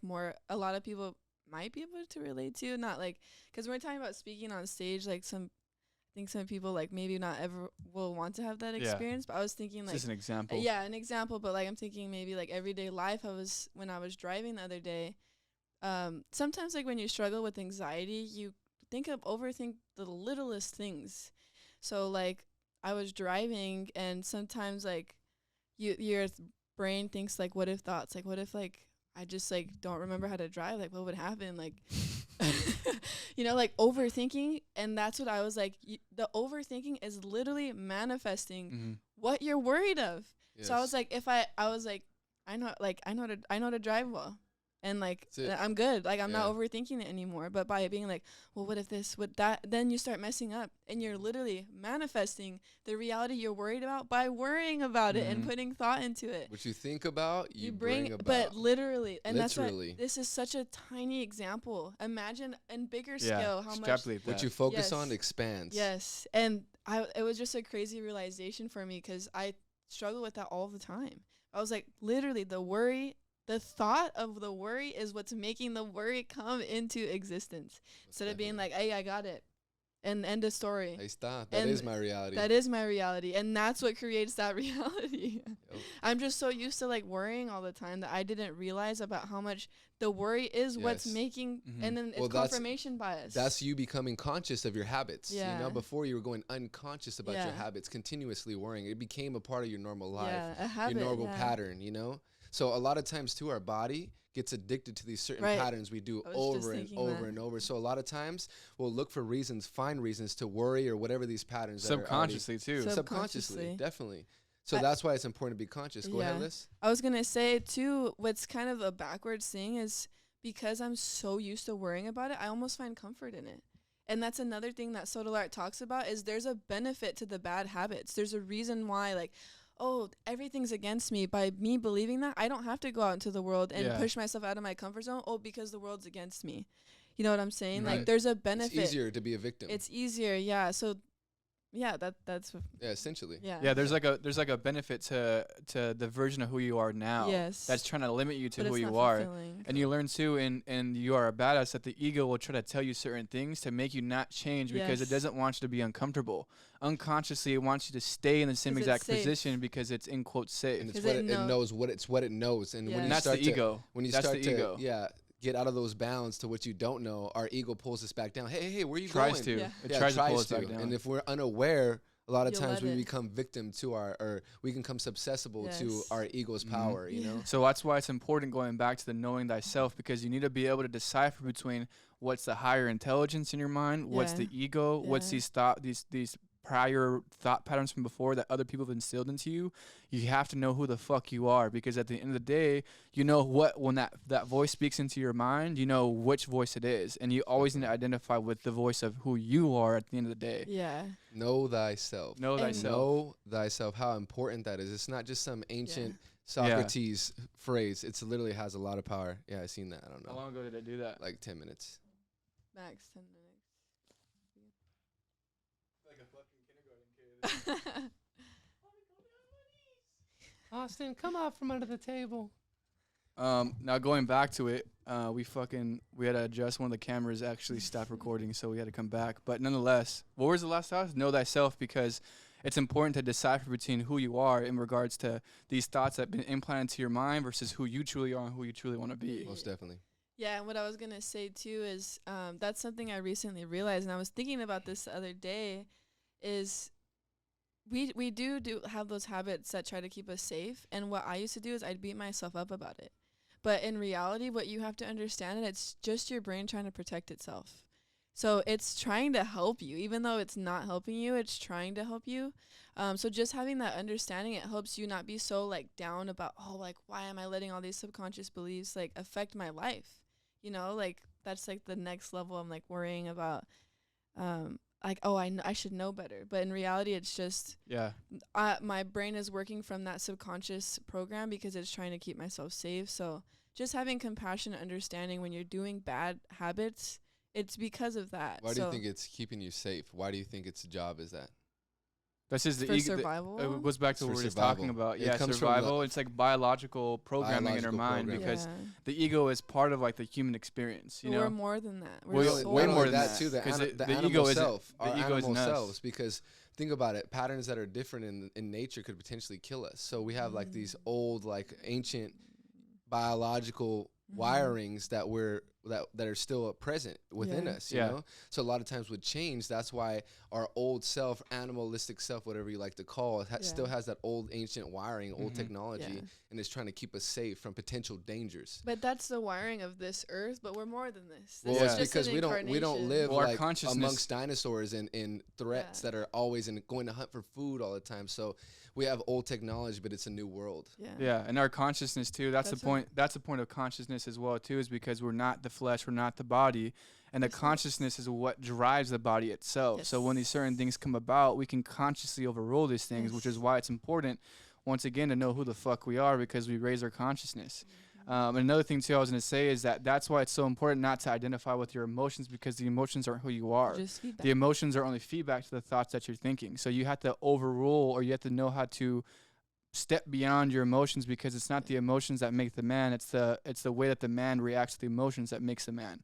a lot of people might be able to relate to. Not like, because we're talking about speaking on stage, like I think some people like maybe not ever will want to have that experience, but I was thinking like just an example. An example, but like I'm thinking maybe like everyday life. When I was driving the other day, sometimes like when you struggle with anxiety, you overthink the littlest things. So like I was driving, and sometimes like your brain thinks like what if thoughts, like what if like I just like don't remember how to drive, like what would happen, like you know, like overthinking. And that's what I was like, the overthinking is literally manifesting what you're worried of. So I was like, I know to drive well, and like I'm good, like I'm not overthinking it anymore. But by being like, well, what if this, what that, then you start messing up, and you're literally manifesting the reality you're worried about by worrying about it and putting thought into it. What you think about, you bring about. But literally, and that's why this is such a tiny example. Imagine in bigger scale how much what you focus on expands. Yes, and it was just a crazy realization for me, because I struggle with that all the time. I was like, literally, the thought of the worry is what's making the worry come into existence. Instead of being like, hey, I got it, and end of story. Ahí está. That is my reality. That is my reality. And that's what creates that reality. I'm just so used to like worrying all the time that I didn't realize about how much the worry is what's making, and then it's confirmation bias. That's you becoming conscious of your habits. Yeah. You know, before you were going unconscious about your habits, continuously worrying. It became a part of your normal life, a habit, your normal pattern, you know? So a lot of times too, our body gets addicted to these certain patterns we do over and over and over. So a lot of times we'll look for reasons, find reasons to worry or whatever these patterns subconsciously too. Subconsciously, definitely. So that's why it's important to be conscious. Go ahead, Liz. I was going to say too, what's kind of a backwards thing is because I'm so used to worrying about it, I almost find comfort in it. And that's another thing that Soto Art talks about is there's a benefit to the bad habits. There's a reason why, like, oh, everything's against me. By me believing that, I don't have to go out into the world and push myself out of my comfort zone. Oh, because the world's against me. You know what I'm saying? Right. Like, there's a benefit. It's easier to be a victim. It's easier, yeah. So, yeah, that's essentially. Yeah. There's like a benefit to the version of who you are now. Yes. That's trying to limit you to but who it's you not are. fulfilling. And you learn too, and you are a badass that the ego will try to tell you certain things to make you not change because it doesn't want you to be uncomfortable. Unconsciously, it wants you to stay in the same exact position because it's in quotes safe. And it's what it knows what it knows. And when you that's start the ego. When you start to get out of those bounds to what you don't know, our ego pulls us back down. Hey, where are you going? It tries to pull us back down. And if we're unaware, a lot of times we become victim to or we can become susceptible to our ego's power, you know? So that's why it's important going back to the knowing thyself, because you need to be able to decipher between what's the higher intelligence in your mind, what's the ego, what's these prior thought patterns from before that other people have instilled into you. You have to know who the fuck you are, because at the end of the day, you know when that voice speaks into your mind, you know which voice it is, and you always need to identify with the voice of who you are at the end of the day. Yeah. Know thyself. Know thyself. Know thyself. How important that is. It's not just some ancient Socrates phrase. It literally has a lot of power. Yeah, I seen that. I don't know. How long ago did I do that? Like 10 minutes. Max 10 minutes. Like a fucking kindergarten kid. Austin, come out from under the table. Now going back to it, we had to adjust one of the cameras. Actually stopped recording, so we had to come back. But nonetheless, what was the last thought? Know thyself, because it's important to decipher between who you are in regards to these thoughts that have been implanted to your mind versus who you truly are and who you truly want to be. Most definitely. Yeah, and what I was going to say too is that's something I recently realized, and I was thinking about this the other day, is we do have those habits that try to keep us safe, and what I used to do is I'd beat myself up about it. But in reality, what you have to understand, it's just your brain trying to protect itself. So it's trying to help you, even though it's not helping you, it's trying to help you. So just having that understanding, it helps you not be so like down about, oh, like, why am I letting all these subconscious beliefs like affect my life? You know, like that's like the next level. I'm like worrying about, like, oh, I should know better. But in reality, it's just, my brain is working from that subconscious program because it's trying to keep myself safe. So just having compassion and understanding when you're doing bad habits, it's because of that. Why do you think it's keeping you safe? Why do you think its job is that? That's just the ego. Survival. It goes back to what we were talking about. Yeah, survival. It's like biological programming in our mind because the ego is part of like the human experience. You know, we're more than that. We're way more than that too. The ego self, our animal selves. Because think about it, patterns that are different in nature could potentially kill us. So we have like these old, like ancient biological wirings that are still present within us, you know? So a lot of times with change, that's why our old self, animalistic self, whatever you like to call it, still has that old ancient wiring, old technology, and it's trying to keep us safe from potential dangers. But that's the wiring of this earth, but we're more than this. Well, it's because we don't live like amongst dinosaurs and threats that are always going to hunt for food all the time. So we have old technology, but it's a new world. Yeah, and our consciousness too. That's the point. That's the point of consciousness as well too, is because we're not the flesh, we're not the body, and the consciousness is what drives the body itself. So when these certain things come about, we can consciously overrule these things, which is why it's important, once again, to know who the fuck we are, because we raise our consciousness. And another thing too I was going to say is that's why it's so important not to identify with your emotions, because the emotions aren't who you are. The emotions are only feedback to the thoughts that you're thinking. So you have to overrule, or you have to know how to step beyond your emotions, because it's not the emotions that make the man, it's the way that the man reacts to the emotions that makes the man.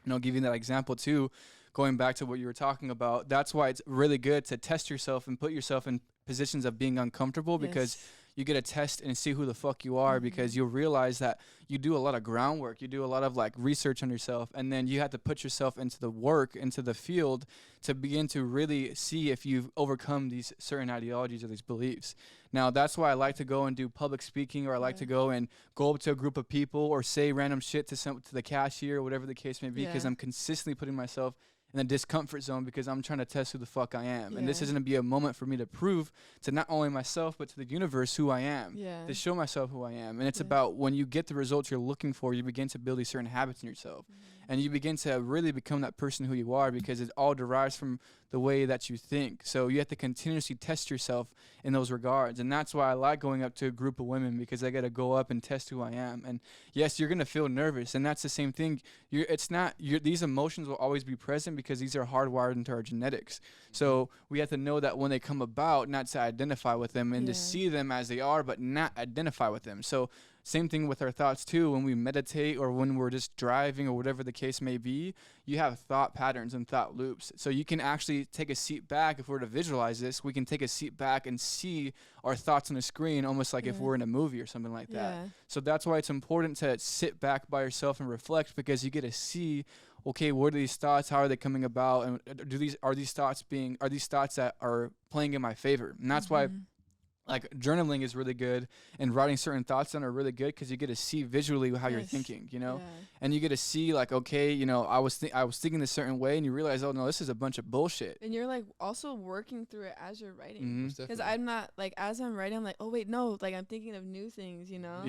And I'll give you that example too, going back to what you were talking about. That's why it's really good to test yourself and put yourself in positions of being uncomfortable, because you get to test and see who the fuck you are, because you'll realize that you do a lot of groundwork, you do a lot of like research on yourself, and then you have to put yourself into the work, into the field, to begin to really see if you've overcome these certain ideologies or these beliefs. Now, that's why I like to go and do public speaking, or I like to go up to a group of people or say random shit to the cashier or whatever the case may be, because I'm consistently putting myself in a discomfort zone, because I'm trying to test who the fuck I am. And this is going to be a moment for me to prove to not only myself, but to the universe who I am, to show myself who I am. And it's about when you get the results you're looking for, you begin to build these certain habits in yourself. And you begin to really become that person who you are, because it all derives from the way that you think. So you have to continuously test yourself in those regards. And that's why I like going up to a group of women, because I got to go up and test who I am. And yes, you're going to feel nervous. And that's the same thing. These emotions will always be present, because these are hardwired into our genetics. So we have to know that when they come about, not to identify with them and to see them as they are, but not identify with them. So same thing with our thoughts too. When we meditate, or when we're just driving, or whatever the case may be, you have thought patterns and thought loops. So you can actually take a seat back. If we're to visualize this, we can take a seat back and see our thoughts on the screen, almost like if we're in a movie or something like that. So that's why it's important to sit back by yourself and reflect, because you get to see, okay, what are these thoughts? How are they coming about? And are these thoughts that are playing in my favor? And that's why like journaling is really good, and writing certain thoughts down are really good, because you get to see visually how you're thinking, you know, and you get to see like, okay, you know, I was thinking this certain way, and you realize, oh no, this is a bunch of bullshit. And you're like also working through it as you're writing, because I'm not like, as I'm writing, I'm like, oh wait, no, like I'm thinking of new things, you know.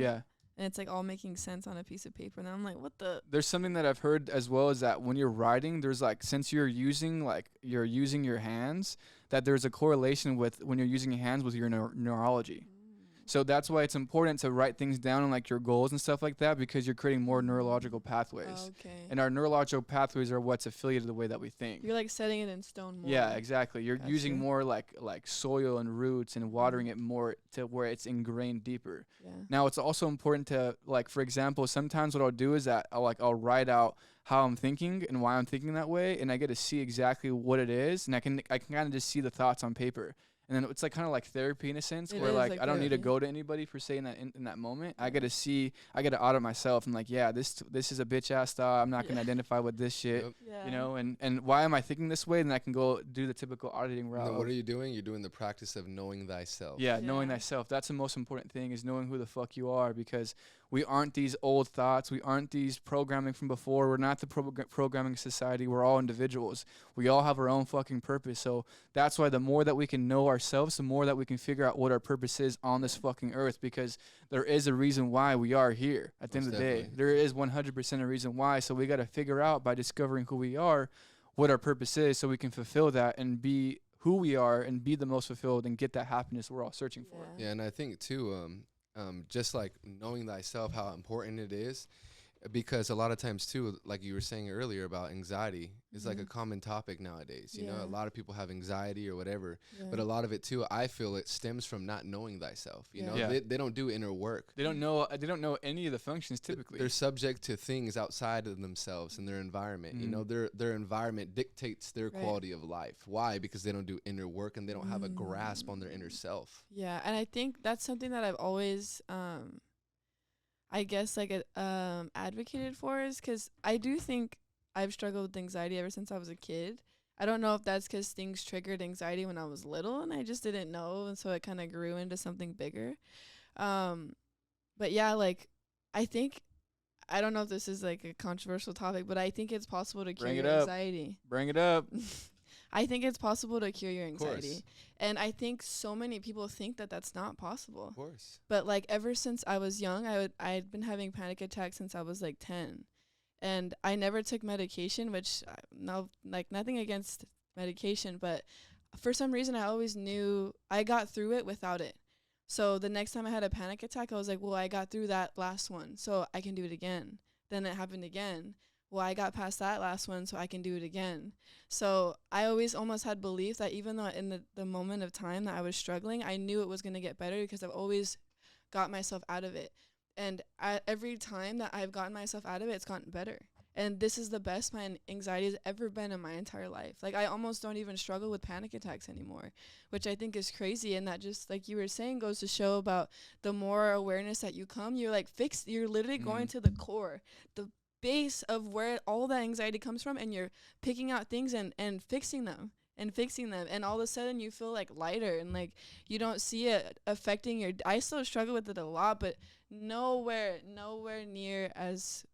And it's like all making sense on a piece of paper. And I'm like, what the? There's something that I've heard as well, is that when you're writing, there's like, since you're using your hands, that there's a correlation with when you're using your hands with your neurology. So that's why it's important to write things down and like your goals and stuff like that, because you're creating more neurological pathways. And our neurological pathways are what's affiliated the way that we think. You're like setting it in stone more. Yeah, exactly. You're using more like soil and roots, and watering it more to where it's ingrained deeper. Now it's also important to, like, for example, sometimes what I'll do is that I'll write out how I'm thinking and why I'm thinking that way, and I get to see exactly what it is, and I can kind of just see the thoughts on paper. And then it's like kind of like therapy in a sense, where like I don't need to go to anybody per se in that moment. I got to audit myself, and like, yeah, this is a bitch ass thought. I'm not gonna identify with this shit, you know. And why am I thinking this way? Then I can go do the typical auditing route. And what are you doing? You're doing the practice of knowing thyself. Yeah, knowing thyself. That's the most important thing, is knowing who the fuck you are, because we aren't these old thoughts. We aren't these programming from before. We're not the programming society. We're all individuals. We all have our own fucking purpose. So that's why the more that we can know ourselves, the more that we can figure out what our purpose is on this fucking earth, because there is a reason why we are here at the end of the day. There is 100% a reason why. So we got to figure out, by discovering who we are, what our purpose is, so we can fulfill that and be who we are and be the most fulfilled and get that happiness we're all searching for. Yeah, and I think too, just like knowing thyself, how important it is, because a lot of times too, like you were saying earlier about anxiety, is like a common topic nowadays. You know, a lot of people have anxiety or whatever, but a lot of it too, I feel it stems from not knowing thyself. You know, they don't do inner work. They don't know any of the functions typically. They're subject to things outside of themselves and their environment. You know, their environment dictates their quality of life. Why? Because they don't do inner work, and they don't have a grasp on their inner self. Yeah, and I think that's something that I've always I guess like advocated for, is because I do think I've struggled with anxiety ever since I was a kid. I don't know if that's because things triggered anxiety when I was little and I just didn't know, and so it kind of grew into something bigger. But yeah, like I don't know if this is like a controversial topic, but I think it's possible to cure your anxiety. Bring it up. I think it's possible to cure your anxiety. And I think so many people think that that's not possible. Of course. But like ever since I was young, I had been having panic attacks since I was like 10. And I never took medication, which nothing against medication, but for some reason I always knew I got through it without it. So the next time I had a panic attack, I was like, well, I got through that last one, so I can do it again. Then it happened again. Well, I got past that last one, so I can do it again. So I always almost had belief that even though in the moment of time that I was struggling, I knew it was going to get better, because I've always got myself out of it. And every time that I've gotten myself out of it, it's gotten better. And this is the best my anxiety has ever been in my entire life. Like, I almost don't even struggle with panic attacks anymore, which I think is crazy. And that, just like you were saying, goes to show about the more awareness that you come, you're like you're literally going to the core, the base of where all that anxiety comes from, and you're picking out things and fixing them. And all of a sudden you feel like lighter, and like you don't see it affecting your I still struggle with it a lot, but nowhere near as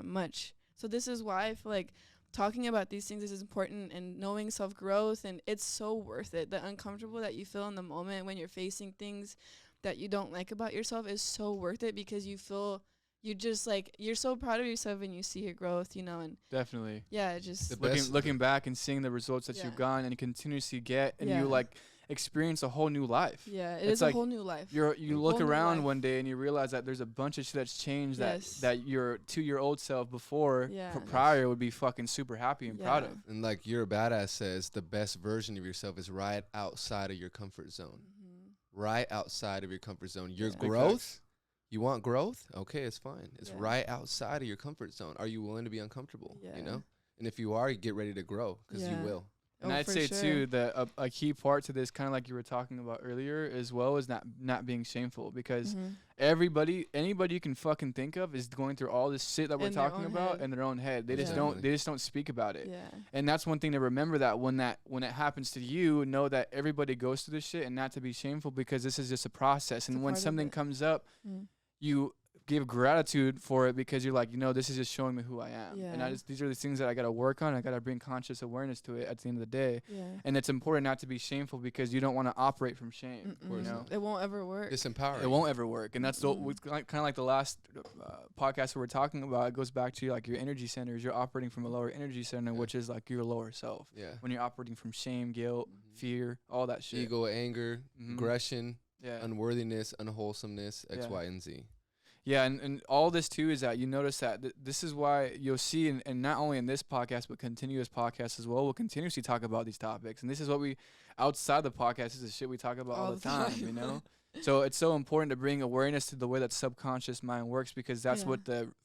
much. So this is why I feel like talking about these things is important, and knowing self-growth, and it's so worth it. The uncomfortable that you feel in the moment when you're facing things that you don't like about yourself is so worth it, because you feel you just like you're so proud of yourself and you see your growth, you know. And definitely, yeah, just looking back and seeing the results that you've gotten and continuously get, and you like experience a whole new life. Yeah, it's like a whole new life. You look around one day and you realize that there's a bunch of shit that's changed that your 2-year-old self before prior would be fucking super happy and proud of. And like You're a Badass says, the best version of yourself is right outside of your comfort zone. Right outside of your comfort zone. Your growth, you want growth? Okay, it's fine. It's right outside of your comfort zone. Are you willing to be uncomfortable? You know? And if you are, you get ready to grow, because you will. And I'd say too that a key part to this, kind of like you were talking about earlier as well, is not being shameful, because anybody you can fucking think of is going through all this shit that we're talking about in their own head. They just don't speak about it. And that's one thing to remember, that when it happens to you, know that everybody goes through this shit, and not to be shameful, because this is just a process. And when something comes up, you give gratitude for it, because you're like, this is just showing me who I am. And these are the things that I got to work on. I got to bring conscious awareness to it at the end of the day. And it's important not to be shameful, because you don't want to operate from shame. It won't ever work. It's empowering. It won't ever work. And that's kind of like the last podcast we were talking about. It goes back to like your energy centers. You're operating from a lower energy center, which is like your lower self. When you're operating from shame, guilt, fear, all that shit. Ego, anger, aggression, unworthiness, unwholesomeness, X, Y, and Z. Yeah, and all this too is that you notice that this is why you'll see, and not only in this podcast, but continuous podcasts as well, we'll continuously talk about these topics. And this is what we, outside the podcast, this is the shit we talk about all the time, you know? So it's so important to bring awareness to the way that subconscious mind works, because that's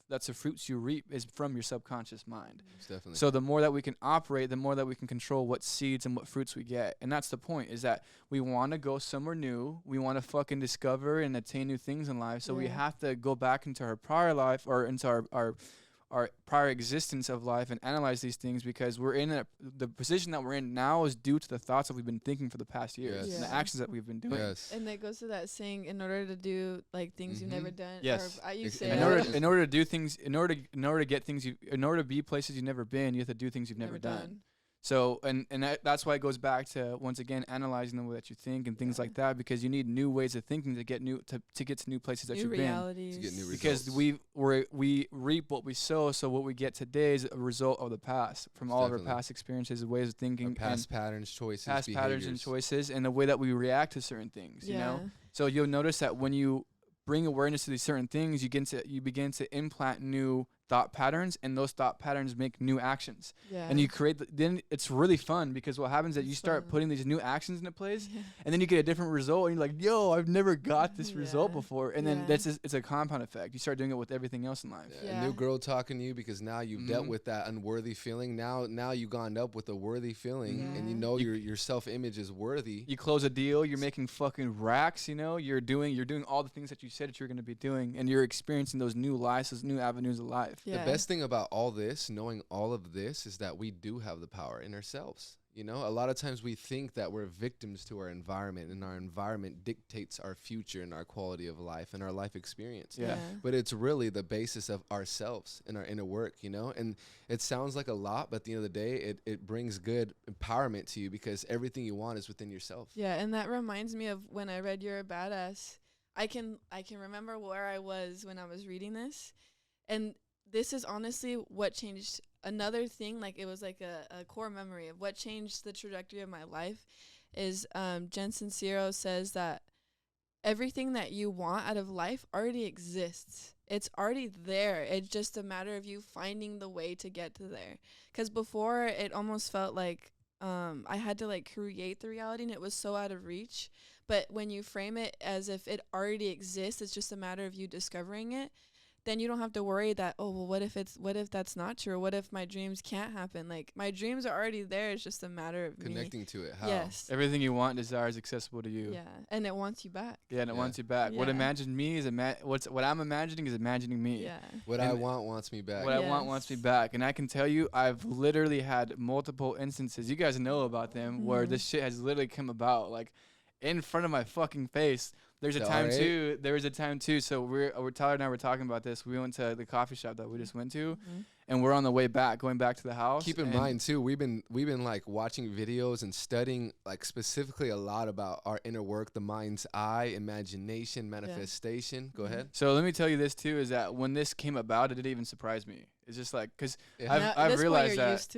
that's the fruits you reap is from your subconscious mind. Definitely. So the more that we can operate, the more that we can control what seeds and what fruits we get. And that's the point, is that we want to go somewhere new. We want to fucking discover and attain new things in life. So we have to go back into our prior life, or into our prior existence of life, and analyze these things, because we're in the position that we're in now is due to the thoughts that we've been thinking for the past years and the actions that we've been doing. And it goes to that saying, in order to do like things you've never done. In order to do things, in order to get things, in order to be places you've never been, you have to do things you've never done. So, and that's why it goes back to, once again, analyzing the way that you think and things like that, because you need new ways of thinking to get to new places that you've been. To get new results. Because we reap what we sow, so what we get today is a result of the past, from all of our past experiences, ways of thinking, past patterns, choices, patterns and choices, and the way that we react to certain things. You know, so you'll notice that when you bring awareness to these certain things, you begin to implant new thought patterns, and those thought patterns make new actions. And you create then it's really fun, because what happens is that you start putting these new actions into place, and then you get a different result, and you're like, yo, I've never got this result before. And then it's a compound effect. You start doing it with everything else in life. A new girl talking to you, because now you've dealt with that unworthy feeling. Now you've gone up with a worthy feeling, and you know your self-image is worthy. You close a deal, you're making fucking racks, you're doing all the things that you said that you're going to be doing, and you're experiencing those new lives, those new avenues of life. The best thing about all this, knowing all of this, is that we do have the power in ourselves. A lot of times we think that we're victims to our environment, and our environment dictates our future and our quality of life and our life experience. But it's really the basis of ourselves and our inner work, and it sounds like a lot, but at the end of the day, it brings good empowerment to you, because everything you want is within yourself. And that reminds me of when I read You're a Badass. I can remember where I was when I was reading this, and this is honestly what changed. Another thing, like it was like a core memory of what changed the trajectory of my life, is Jen Sincero says that everything that you want out of life already exists. It's already there. It's just a matter of you finding the way to get to there. Because before, it almost felt like I had to like create the reality, and it was so out of reach. But when you frame it as if it already exists, it's just a matter of you discovering it, then you don't have to worry that, oh, well, what if that's not true? What if my dreams can't happen? Like, my dreams are already there. It's just a matter of connecting to it. How? Yes. Everything you want, desire is accessible to you. Yeah, and it wants you back. Yeah, and it wants you back. What Yeah. imagine me is what I'm imagining is imagining me. Yeah. What And I want wants me back. What I want wants me back. And I can tell you, I've literally had multiple instances. You guys know about them where this shit has literally come about, like, in front of my fucking face. There's a time too. There was a time too. So we're Tyler and I were talking about this. We went to the coffee shop that we just went to, and we're on the way back, going back to the house. Keep in mind too, we've been like watching videos and studying like specifically a lot about our inner work, the mind's eye, imagination, manifestation. Go ahead. So let me tell you this too: is that when this came about, it didn't even surprise me. It's just like, because I've realized that,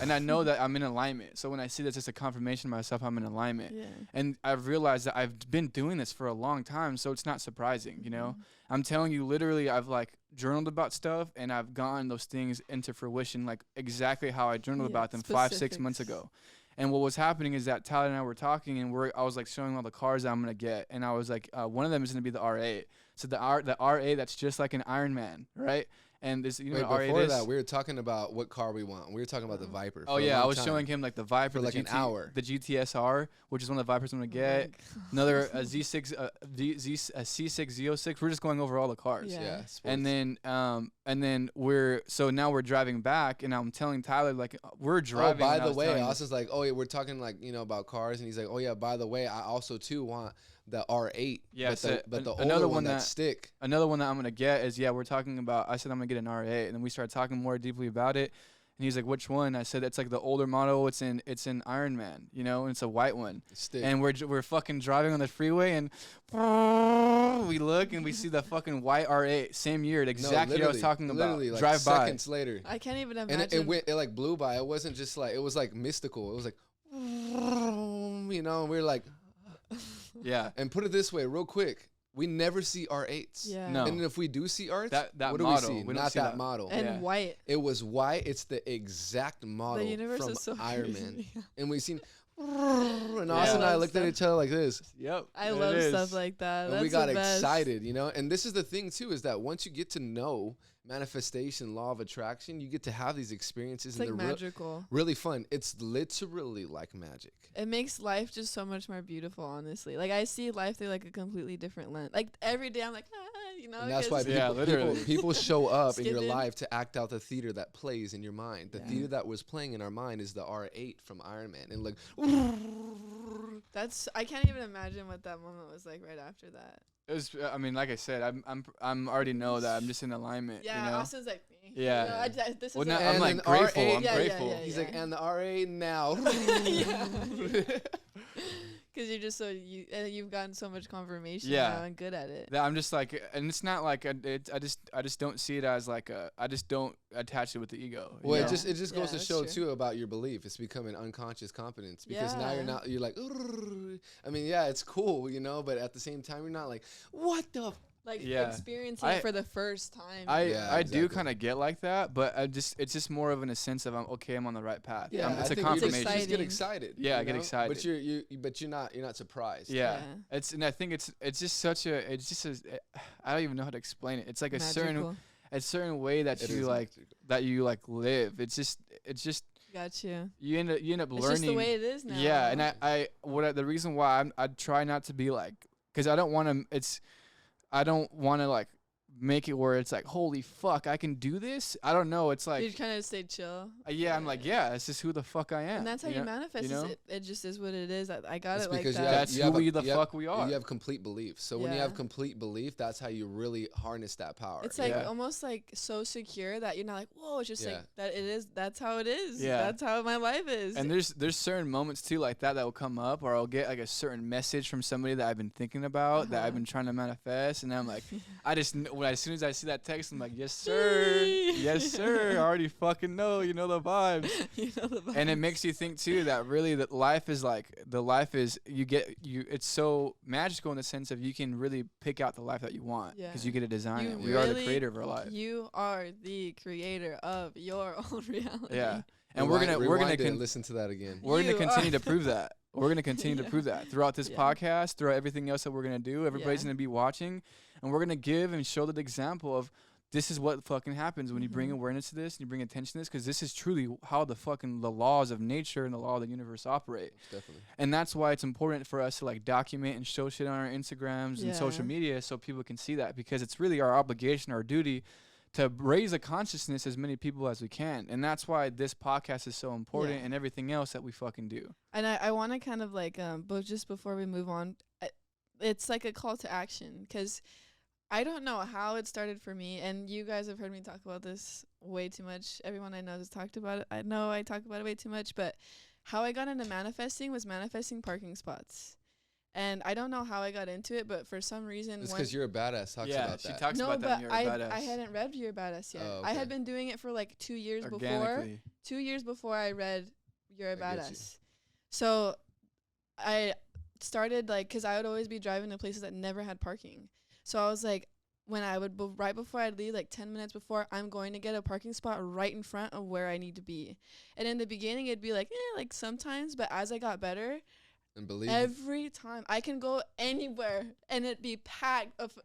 and I know that I'm in alignment. So when I see that's just a confirmation of myself, I'm in alignment. Yeah. And I've realized that I've been doing this for a long time, so it's not surprising, you know? I'm telling you, literally, I've like journaled about stuff, and I've gotten those things into fruition, like exactly how I journaled about them 5-6 months ago. And what was happening is that Tyler and I were talking, and I was like showing all the cars that I'm gonna get, and I was like, one of them is gonna be the R8. So the R8 that's just like an Iron Man, right? And this, you know, before that, we were talking about what car we want. We were talking about the Viper. Oh yeah, I was showing him like the Viper for like an hour. The GTSR, which is one of the Vipers I'm gonna get. Another Z6, C6 Z06. We're just going over all the cars. Yeah. And then now we're driving back, and I'm telling Tyler, like, we're driving. Oh, by the way, Austin's like, oh yeah, we're talking like, you know, about cars, and he's like, oh yeah, by the way, I also too want the R8. Yeah, but the older one that stick. Another one that I'm gonna get is, we're talking about. I said I'm gonna get an R8, and then we started talking more deeply about it. And he's like, which one? I said, it's like the older model. It's in Iron Man, you know, and it's a white one. Stick. And we're fucking driving on the freeway, and we look and we see the fucking white R8, same year, exactly what I was talking about. Literally, like drive by. seconds later. I can't even imagine. And it like blew by. It wasn't just like, it was like mystical. It was like, you know, and we were like, yeah. And put it this way, real quick. We never see R8s. Yeah. No. And if we do see R8s, that what do model, we see? we Not that model. And white. It was white. It's the exact model The universe from is so Iron crazy. Man. And we seen, and Austin and I looked at each other like this. Yep. I love stuff like that. And That's we got the best. excited, you know? And this is the thing, too, is that once you get to know manifestation, law of attraction, you get to have these experiences. It's and like they're magical. Really fun. It's literally like magic. It makes life just so much more beautiful, honestly. Like, I see life through like a completely different lens. Like, every day I'm like, you know. And that's why people show up in your life to act out the theater that plays in your mind. The theater that was playing in our mind is the R8 from Iron Man. And like, I can't even imagine what that moment was like right after that. It was. I mean, like I said, I'm already know that I'm just in alignment. Yeah, you know? Austin's like me. Yeah. You know, this is I'm like grateful. R8, I'm grateful. He's like, and the R8 now. Because you're just you've gotten so much confirmation now and good at it. That I'm just like, and it's not like I just don't see it as like I just don't attach it with the ego. Well, it just goes to show too about your belief. It's becoming unconscious competence because now you're like, I mean, yeah, it's cool, you know, but at the same time, you're not like, what the. Experiencing it for the first time. I do kind of get like that, but it's just more of in a sense of I'm on the right path. Yeah, it's a confirmation. You just get excited. Yeah, I get excited. But you're not surprised. Yeah. And I think it's just I don't even know how to explain it. It's like magical. a certain way that you live. It's just. Gotcha. You end up learning. It's just the way it is now. Yeah, and the reason why I try not to be like, because I don't want to like make it where it's like, holy fuck, I can do this. I don't know. It's like you kind of stay chill. I'm like, it's just who the fuck I am. And that's how you manifest. You know? It just is what it is. I got it like that. That's who the fuck we are. You have complete belief. So when you have complete belief, that's how you really harness that power. It's like almost like so secure that you're not like, whoa. It's just like that. It is. That's how it is. Yeah. That's how my life is. And there's certain moments too like that will come up, or I'll get like a certain message from somebody that I've been thinking about, that I've been trying to manifest, and I'm like, as soon as I see that text, I'm like, yes sir, yes sir. I already fucking know, you know the vibes. And it makes you think too that really that life is it's so magical in the sense of you can really pick out the life that you want because you get to design it. We are the creator of our life. You are the creator of your own reality. Yeah, and we're gonna listen to that again. We're gonna continue to prove that. We're gonna continue to prove that throughout this podcast, throughout everything else that we're gonna do. Everybody's gonna be watching. And we're going to give and show the example of this is what fucking happens when you bring awareness to this and you bring attention to this, because this is truly how the laws of nature and the law of the universe operate. Definitely. And that's why it's important for us to like document and show shit on our Instagrams and social media so people can see that, because it's really our obligation, our duty to raise a consciousness as many people as we can. And that's why this podcast is so important and everything else that we fucking do. And I want to kind of like, but just before we move on, it's like a call to action, because I don't know how it started for me. And you guys have heard me talk about this way too much. Everyone I know has talked about it. I know I talk about it way too much, but how I got into manifesting was manifesting parking spots. And I don't know how I got into it, but for some reason... It's because you're a badass. Talks about that. She talks about that and you're a badass. I hadn't read You're a Badass yet. Oh, okay. I had been doing it for like 2 years before. 2 years before I read You're a Badass. So I started like... Because I would always be driving to places that never had parking. So I was like, when I would... right before I'd leave, like 10 minutes before, I'm going to get a parking spot right in front of where I need to be. And in the beginning, it'd be like, like sometimes. But as I got better... And believe every time I can go anywhere and it be packed of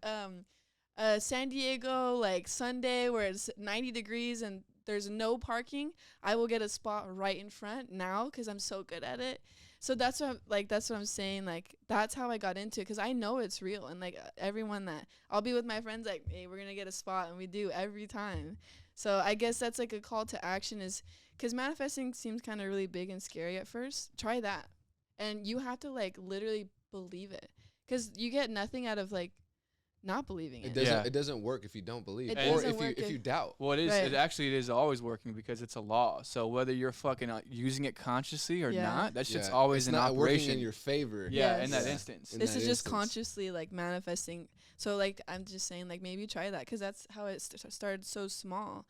San Diego, like Sunday where it's 90 degrees and there's no parking, I will get a spot right in front now because I'm so good at it. So that's what I'm saying. Like, that's how I got into it, because I know it's real. And like everyone that I'll be with my friends, like, hey, we're going to get a spot, and we do every time. So I guess that's like a call to action, is because manifesting seems kind of really big and scary at first. Try that. And you have to, like, literally believe it. Because you get nothing out of, like, not believing it. It doesn't work if you don't believe it. Or if you doubt. Well, it is. Right. It is always working, because it's a law. So whether you're fucking using it consciously or not, that shit's always in operation. Working in your favor. Yeah, in that instance. This is just consciously, like, manifesting. So, like, I'm just saying, like, maybe try that, because that's how it started so small.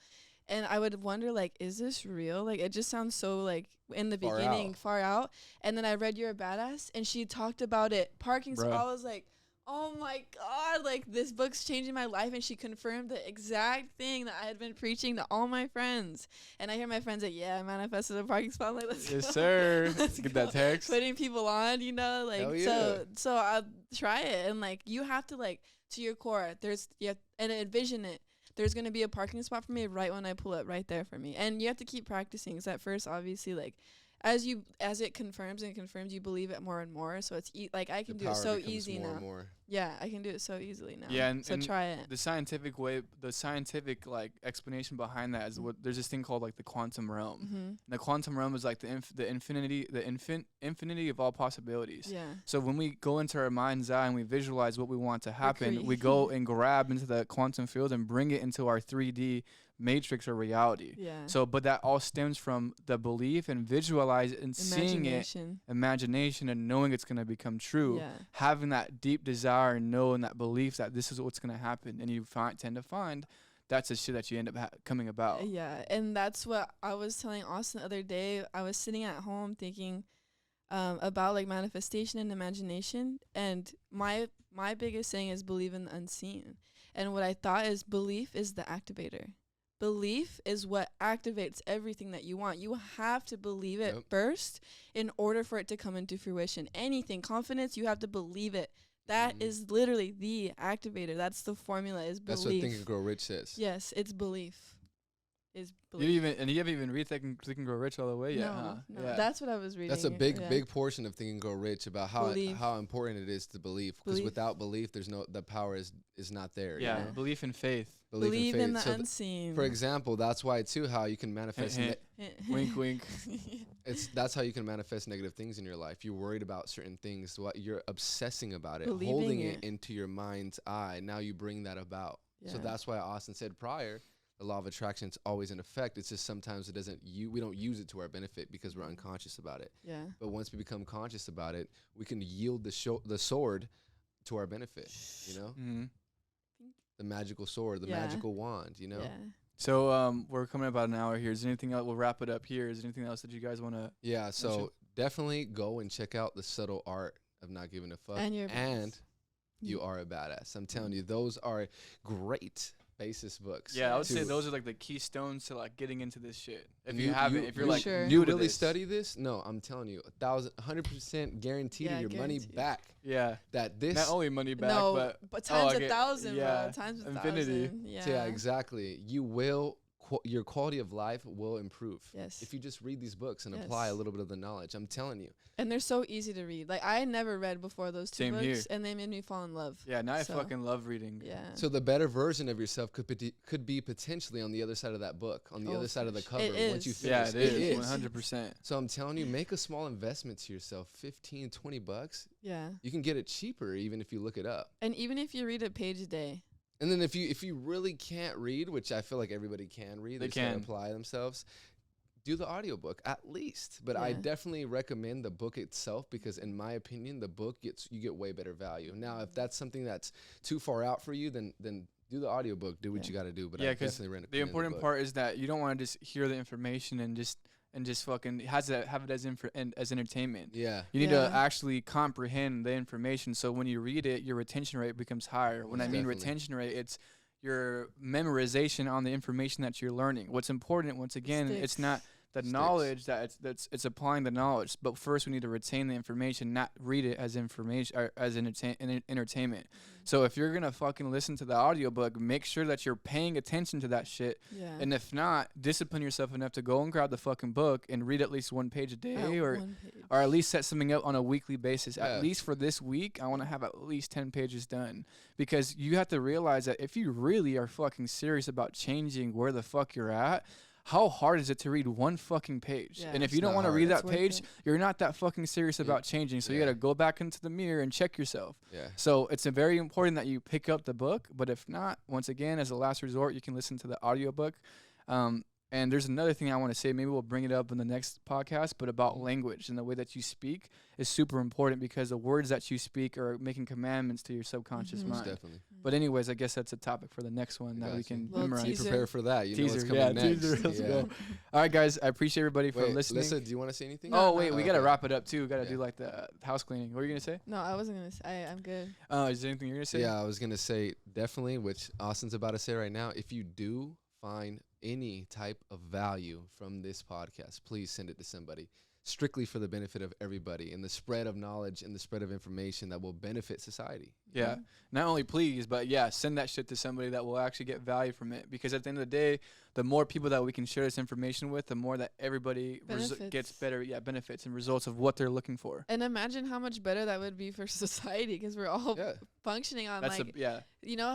And I would wonder, like, is this real? Like, it just sounds so, like, in the beginning, far out. And then I read You're a Badass, and she talked about it. Parking spot. I was like, oh, my God. Like, this book's changing my life. And she confirmed the exact thing that I had been preaching to all my friends. And I hear my friends like, I manifested a parking spot. I'm like, let's go. Yes, sir. Let's get that text. Putting people on, you know? Like, so I'll try it. And, like, you have to, like, to your core, and envision it. There's going to be a parking spot for me right when I pull up, right there for me. And you have to keep practicing, because at first, obviously, like, as it confirms and confirms, you believe it more and more. So it's like, I can do it so easy now. Yeah, I can do it so easily now. Yeah, and try it. The scientific like explanation behind that is there's this thing called like the quantum realm. Mm-hmm. The quantum realm is like the infinity of all possibilities. Yeah. So when we go into our mind's eye and we visualize what we want to happen, we go and grab into the quantum field and bring it into our 3D matrix or reality. Yeah. So, but that all stems from the belief and visualize and seeing it, imagination, and knowing it's going to become true. Yeah. Having that deep desire and knowing that belief that this is what's going to happen, and you tend to find that's the shit that you end up coming about. Yeah, and that's what I was telling Austin the other day. I was sitting at home thinking about like manifestation and imagination, and my biggest thing is believe in the unseen. And what I thought is belief is the activator. Belief is what activates everything that you want. You have to believe it first in order for it to come into fruition. Anything, confidence, you have to believe it. That is literally the activator. That's the formula, is belief. That's what Think and Grow Rich says. Yes, it's belief. You haven't even read Think and Grow Rich all the way yet, huh? No, yeah. That's what I was reading. That's a big portion of Think and Grow Rich, about how important it is to believe. Because without belief, the power is not there. Yeah, belief and faith. Believe in the unseen. For example, that's why too how you can manifest. Wink, wink. That's how you can manifest negative things in your life. You're worried about certain things. You're obsessing about it, believing holding it into your mind's eye. Now you bring that about. Yeah. So that's why Austin said prior, the law of attraction is always in effect. It's just sometimes we don't use it to our benefit because we're unconscious about it. Yeah. But once we become conscious about it, we can yield the sword to our benefit. You know. Mm-hmm. The magical sword, the magical wand, you know? Yeah. So we're coming about an hour here. Is there anything else? We'll wrap it up here. Is there anything else that you guys want to so definitely go and check out the subtle art of not giving a fuck. And you are a badass. I'm telling you, those are great basis books. Yeah, I would say those are like the keystones to like getting into this shit. If you you're like sure. new to really this. study this, no, I'm telling you, 100% guaranteed your money back. Yeah. That this Not only money back, but times 1,000, yeah, bro. Times 1,000. infinity. Yeah, exactly. You will. Your quality of life will improve if you just read these books and apply a little bit of the knowledge. I'm telling you. And they're so easy to read. Like, I never read before those two books, here. and they made me fall in love. Yeah, now I fucking love reading. Yeah. So the better version of yourself could be potentially on the other side of that book, on the other side of the cover. Once you finish, it is 100%. So I'm telling you, make a small investment to yourself, $15-$20. Yeah. You can get it cheaper even if you look it up. And even if you read a page a day. And then if you really can't read, which I feel like everybody can read, they can apply themselves, do the audiobook at least. But I definitely recommend the book itself because in my opinion, the book you get way better value. Now, if that's something that's too far out for you, then do the audiobook, do what you got to do. But I definitely recommend the important part is that you don't want to just hear the information and just fucking have it as entertainment. Yeah. You need to actually comprehend the information. So when you read it, your retention rate becomes higher. When I mean retention rate, it's your memorization on the information that you're learning. What's important, once again, it's not the knowledge it's applying the knowledge. But first we need to retain the information, not read it as information or as entertainment. So if you're gonna fucking listen to the audiobook, make sure that you're paying attention to that shit. Yeah. And if not, discipline yourself enough to go and grab the fucking book and read at least one page a day or at least set something up on a weekly basis. At least for this week, I want to have at least 10 pages done. Because you have to realize that if you really are fucking serious about changing where the fuck you're at, how hard is it to read one fucking page? Yeah, and if you don't want to read that page, you're not that fucking serious about changing. So you got to go back into the mirror and check yourself. Yeah. So it's very important that you pick up the book. But if not, once again, as a last resort, you can listen to the audiobook. And there's another thing I want to say. Maybe we'll bring it up in the next podcast, but about language and the way that you speak is super important because the words that you speak are making commandments to your subconscious mind. Definitely. But anyways, I guess that's a topic for the next one that we can memorize. Be prepared for that. You know what's coming next. All right, guys. I appreciate everybody for listening. Lisa, do you want to say anything? Oh, wait. We got to wrap it up, too. We got to do, like, the house cleaning. What were you going to say? No, I wasn't going to say. I'm good. Is there anything you're going to say? Yeah, I was going to say definitely, which Austin's about to say right now, if you do find any type of value from this podcast, please send it to somebody, strictly for the benefit of everybody and the spread of knowledge and the spread of information that will benefit society. Yeah. Not only please, but send that shit to somebody that will actually get value from it. Because at the end of the day, the more people that we can share this information with, the more that everybody gets better, benefits and results of what they're looking for. And imagine how much better that would be for society because we're all functioning on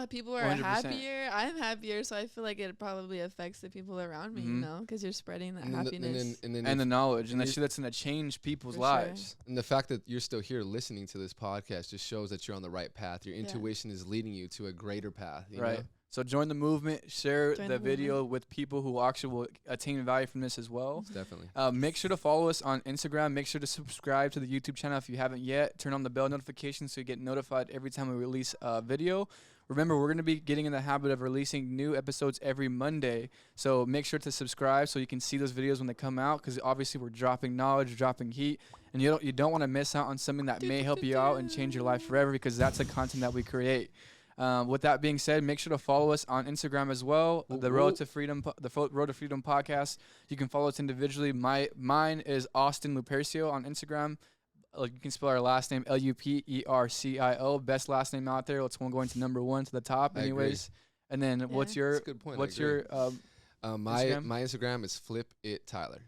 people are 100%. Happier. I'm happier, so I feel like it probably affects the people around me, because you're spreading that happiness. And the knowledge and the shit that's going to change people's lives. And the fact that you're still here listening to this podcast just shows that you're on the right path. Your intuition is leading you to a greater path. You know? So join the movement, share the video with people who actually will attain value from this as well. Definitely. Make sure to follow us on Instagram. Make sure to subscribe to the YouTube channel if you haven't yet. Turn on the bell notification so you get notified every time we release a video. Remember, we're going to be getting in the habit of releasing new episodes every Monday. So make sure to subscribe so you can see those videos when they come out because obviously we're dropping knowledge, dropping heat. And you don't want to miss out on something that may help you out and change your life forever because that's the content that we create. With that being said, make sure to follow us on Instagram as well. The Road to Freedom podcast. You can follow us individually. Mine is Austin Lupercio on Instagram. You can spell our last name Lupercio. Best last name out there. Let's go into number 1 to the top. Anyways, and then what's your? That's a good point. What's your? My Instagram is Flip It Tyler.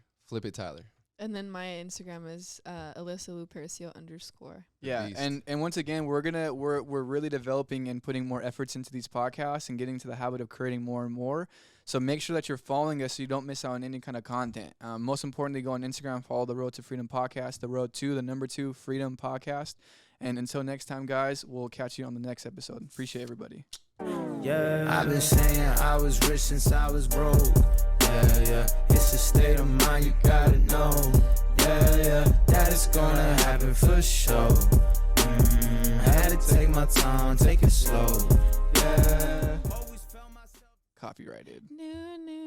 And then my Instagram is Alyssa Lupercio _. Yeah, and once again, we're really developing and putting more efforts into these podcasts and getting to the habit of creating more and more. So make sure that you're following us so you don't miss out on any kind of content. Most importantly, go on Instagram, follow the Road to Freedom podcast, the Road to the number 2 Freedom podcast. And until next time, guys, we'll catch you on the next episode. Appreciate everybody. Yeah, I've been saying I was rich since I was broke. Yeah, it's a state of mind, you gotta know. Yeah, that is gonna happen for sure. Had to take my time, take it slow. Yeah. Copyrighted. No.